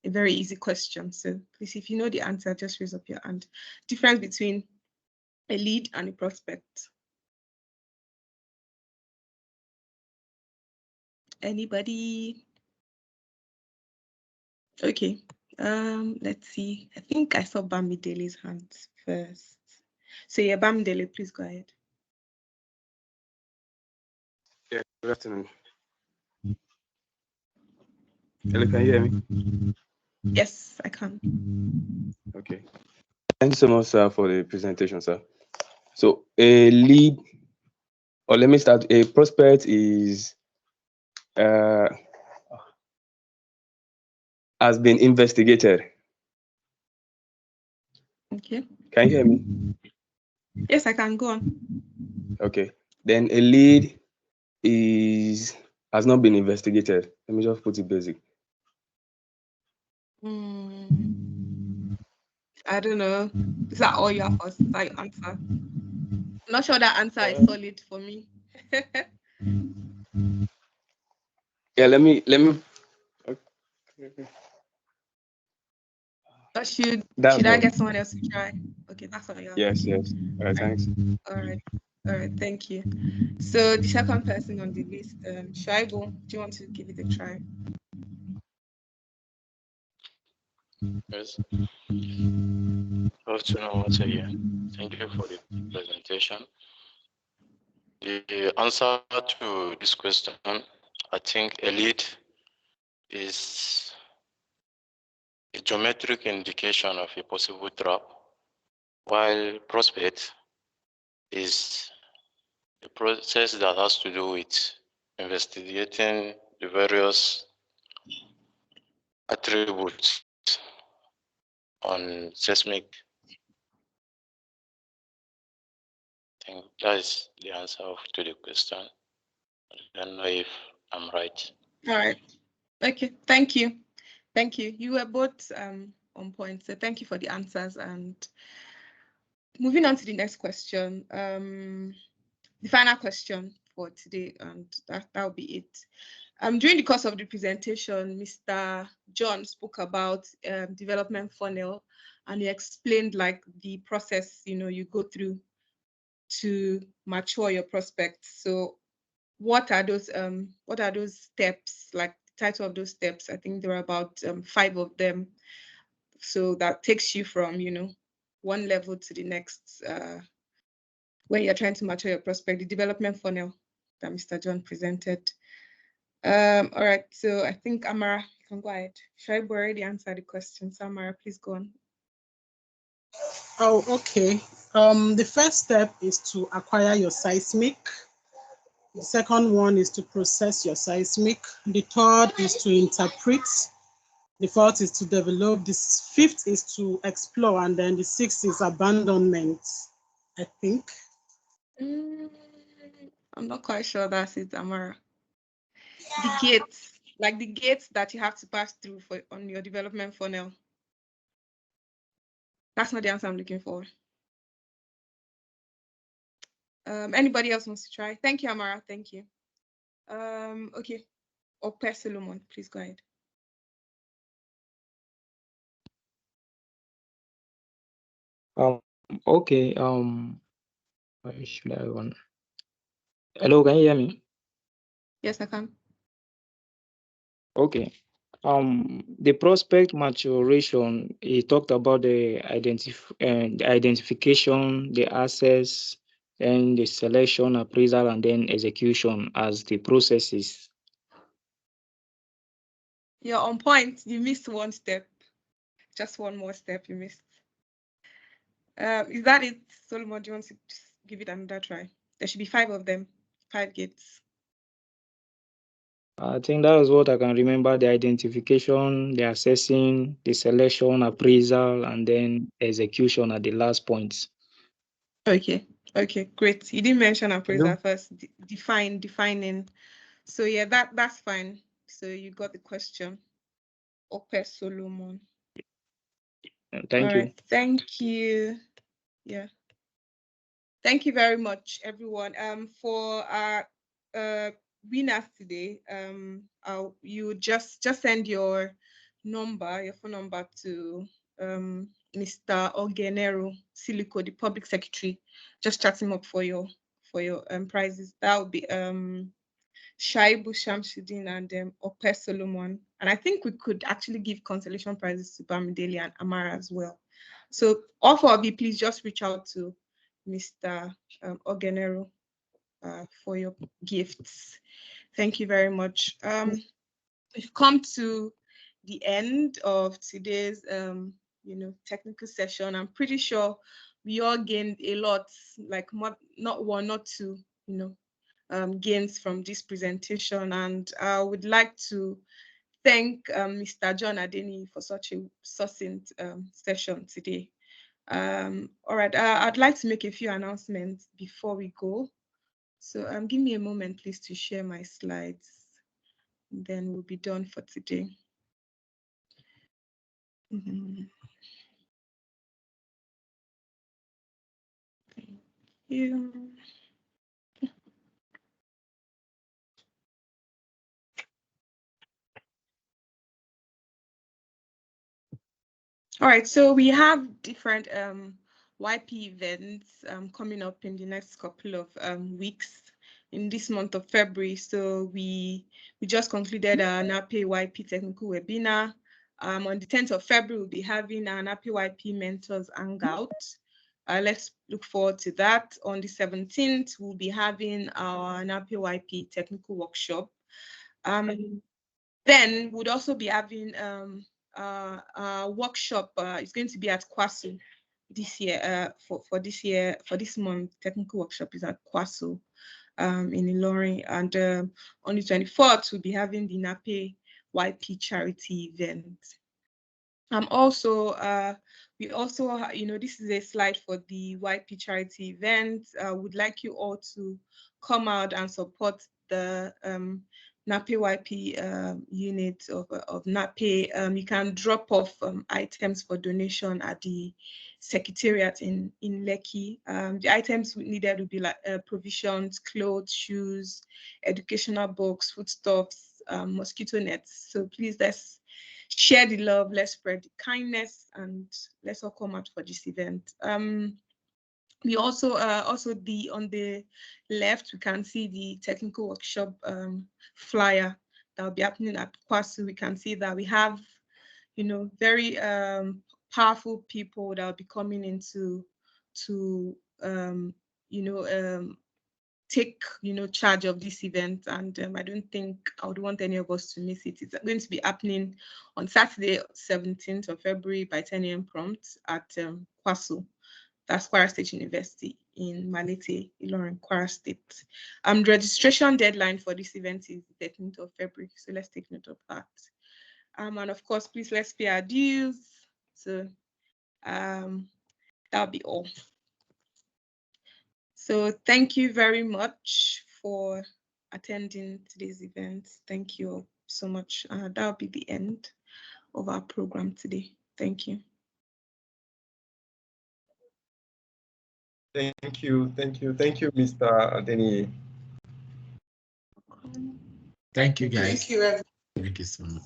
Speaker 1: a very easy question. So please, if you know the answer, just raise up your hand. Difference between a lead and a prospect. Anybody? Okay. Let's see. I think I saw Bamidele's hands first. So yeah, Bamidele, please go ahead.
Speaker 3: Yeah, good afternoon. Hello, can you hear me?
Speaker 1: Yes, I can.
Speaker 3: Okay. Thank you so much, sir, for the presentation, sir. So a lead, or let me start, a prospect is has been investigated.
Speaker 1: Okay.
Speaker 3: Can you hear me?
Speaker 1: Yes, I can go on.
Speaker 3: Okay. Then a lead has not been investigated. Let me just put it basic.
Speaker 1: I don't know. Is that all you have for that answer? I'm not sure that answer is solid for me.
Speaker 3: Yeah, let me.
Speaker 1: Or should
Speaker 3: That's
Speaker 1: I
Speaker 3: all.
Speaker 1: get someone else to try? Okay, that's all you have.
Speaker 3: Yes. All right, thanks.
Speaker 1: All right, thank you. So the second person on the list, Shaibu, do you want to give it a try?
Speaker 6: Yes. Good afternoon once again. Thank you for the presentation. The answer to this question, I think a lead is a geometric indication of a possible trap, while prospect is a process that has to do with investigating the various attributes on seismic. I think that is the answer to the question. I don't know if I'm right.
Speaker 1: All right. Okay, thank you. Thank you. You were both on point. So thank you for the answers. And moving on to the next question. The final question for today, and that'll be it. During the course of the presentation, Mr. John spoke about development funnel, and he explained like the process you go through to mature your prospects. So what are those steps, like the title of those steps? I think there are about 5 of them. So that takes you from one level to the next when you're trying to mature your prospect, the development funnel that Mr. John presented. All right, so I think Amara, you can go ahead. Shaibu already answered the question, so Amara, please go on.
Speaker 4: Oh, okay. The first step is to acquire your seismic. The second one is to process your seismic. The third is to interpret. The fourth is to develop. The fifth is to explore, and then the sixth is abandonment, I think.
Speaker 1: I'm not quite sure that's it, Amara. The gates, like the gates that you have to pass through on your development funnel. That's not the answer I'm looking for. Anybody else wants to try? Thank you, Amara. Thank you. Okay, Ope Solomon, please go ahead.
Speaker 7: Okay. Where should I run? Hello, can you hear me?
Speaker 1: Yes, I can.
Speaker 7: Okay. The prospect maturation, he talked about the identification, the access, and the selection, appraisal, and then execution as the processes.
Speaker 1: You're on point. You missed one step. Just one more step you missed. Is that it, Solomon? Do you want to give it another try? There should be 5 of them, 5 gates.
Speaker 7: I think that is what I can remember: the identification, the assessing, the selection, appraisal, and then execution at the last point.
Speaker 1: Okay, great. You didn't mention appraisal
Speaker 7: Hello?
Speaker 1: first. Defining. So yeah, that's fine. So you got the question. Ope Solomon.
Speaker 7: Thank you.
Speaker 1: Thank you. Yeah. Thank you very much, everyone. For our winners today, you just send your phone number to Mr. Ogenero Silico, the public secretary. Just chat him up for your prizes. That would be Shaibu Shamsuddin and Ope Solomon. And I think we could actually give consolation prizes to Bamidele and Amara as well. So all 4 of you, please just reach out to Mr. Ogenero for your gifts. Thank you very much. We've come to the end of today's technical session. I'm pretty sure we all gained a lot, like not 1, not 2, gains from this presentation. And I would like to thank Mr. John Adeni for such a succinct session today. All right, I'd like to make a few announcements before we go. So give me a moment, please, to share my slides. Then we'll be done for today. Thank you. All right, so we have different YP events coming up in the next couple of weeks in this month of February. So we just concluded our NAPE YP technical webinar. On the 10th of February, we'll be having our NAPE YP mentors hangout. Let's look forward to that. On the 17th, we'll be having our NAPE YP technical workshop. Then we'll also be having workshop. It's going to be at Kwasu this year. For this month, technical workshop is at Kwasu in Ilorin, and on the 24th we'll be having the NAPE YP charity event. We also, this is a slide for the YP charity event. Would like you all to come out and support the NAPE YP unit of NAPE. You can drop off items for donation at the secretariat in Lekki. The items needed would be like provisions, clothes, shoes, educational books, foodstuffs, mosquito nets. So please, let's share the love, let's spread the kindness, and let's all come out for this event. We also on the left, we can see the technical workshop flyer that will be happening at Kwasu. We can see that we have, very powerful people that will be coming in to take charge of this event, and I don't think I would want any of us to miss it. It's going to be happening on Saturday, 17th of February by 10 a.m. prompt at Kwasu. That's Kwara State University in Malete, Ilorin, Kwara State. The registration deadline for this event is the 13th of February, so let's take note of that. And of course, please, let's pay our dues. So that'll be all. So thank you very much for attending today's event. Thank you all so much. That'll be the end of our program today. Thank you.
Speaker 8: Thank you, Mr. Adeni.
Speaker 2: Thank you, guys.
Speaker 4: Thank you, everyone.
Speaker 2: Thank you so much.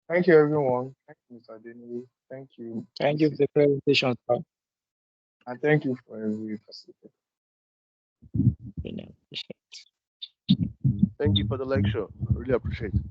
Speaker 8: Thank you, everyone. Thank you, Mr. Denny. Thank you.
Speaker 7: Thank you for the presentation, sir.
Speaker 8: And thank you for every facilitator.
Speaker 9: Thank you for the lecture. I really appreciate it.